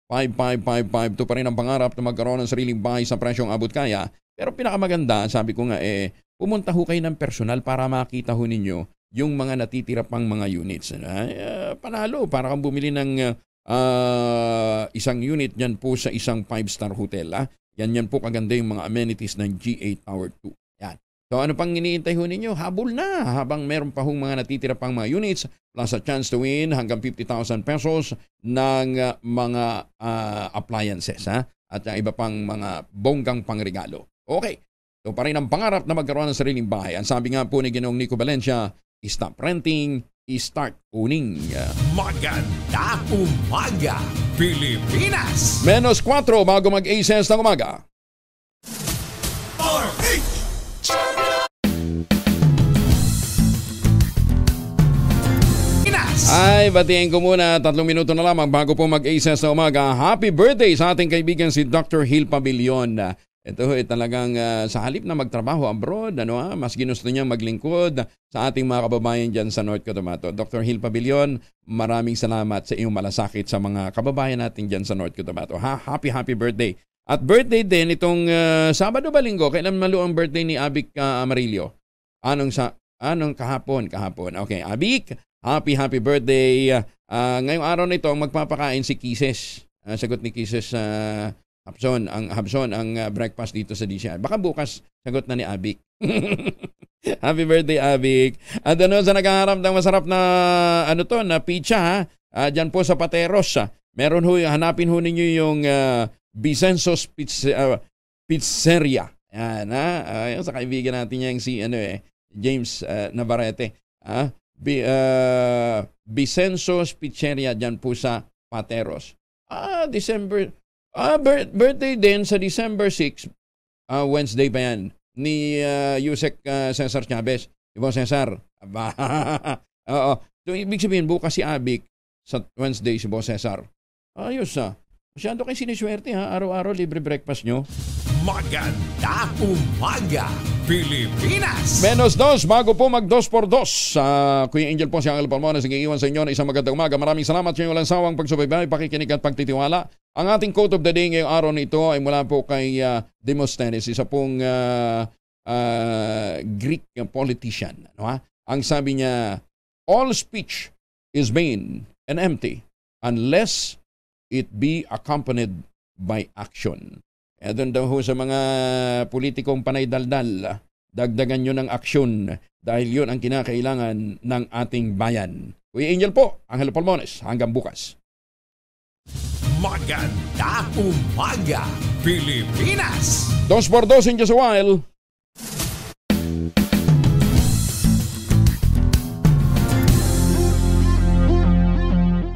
0947-434-5555. Ito pa rin ang pangarap na magkaroon ng sariling bahay sa presyong abot kaya. Pero pinakamaganda, sabi ko nga pumunta ho kayo ng personal para makita ho ninyo yung mga natitira pang mga units. Panalo, para kang bumili ng isang unit dyan po sa isang 5-star hotel. Yan po kaganda yung mga amenities ng GA Tower 2. Yan. So ano pang iniintay ho ninyo? Habol na habang meron pa hong mga natitira pang mga units plus a chance to win hanggang 50,000 pesos ng mga appliances at iba pang mga bonggang pangregalo. Okay, so pa rin ang pangarap na magkaroon ng sariling bahay. Ang sabi nga po ni Ginoong Nico Valencia, stop renting, start owning. Magandang umaga, Pilipinas! -4 bago mag-ACES ng umaga. Ay, batiin ko muna 3 minuto na lamang bago po mag-ACES na umaga. Happy birthday sa ating kaibigan si Dr. Hill Pavilion. Ito talagang sa halip na magtrabaho abroad, mas ginusto niyang maglingkod sa ating mga kababayan dyan sa North Cotabato. Dr. Hill Pavilion, maraming salamat sa iyong malasakit sa mga kababayan natin dyan sa North Cotabato. Happy birthday. At birthday din itong Sabado ba Linggo? Kailan malo ang birthday ni Abik Amarillo? Anong kahapon? Okay, Abik, Happy birthday. Ngayong araw nito, magpapakain si Kisses. Sagot ni Kisses Habson ang breakfast dito sa DCR. Baka bukas sagot na ni Abik. Happy birthday, Abik. At sa naghaharap ng masarap na na pizza, dyan po sa Pateros. Meron hanapin ninyo yung Vicenzo's Pizzeria. Yan, yung sa kaibigan natin yung si James Navarrete. Vicenzo's Pizzeria dyan po sa Pateros. Birthday din sa December 6, Wednesday pa yan, ni Yusek Cesar Chavez. Diba, Cesar? Oo. So, ibig sabihin, bukas si Abik sa Wednesday si Boss Cesar. Ayos Masyado kayo siniswerte araw-araw libre breakfast nyo. Maganda umaga, Pilipinas! Menos dos, bago po mag 2x2. Kuya Angel po si Angel Palmones, nag-iiwan sa inyo na isang magandang umaga. Maraming salamat sa inyong walang sawang pagsubaybay, pakikinig at pagtitiwala. Ang ating quote of the day ngayong araw nito ay mula po kay Demosthenes, isa pong Greek politician. Ang sabi niya, all speech is vain and empty unless it be accompanied by action. Doon daw sa mga politikong panay daldal, dagdagan nyo ng aksyon dahil yun ang kinakailangan ng ating bayan. Kuya Angel po, Angel Palmones, hanggang bukas. Maganda umaga, Pilipinas! 2x2 in just a while.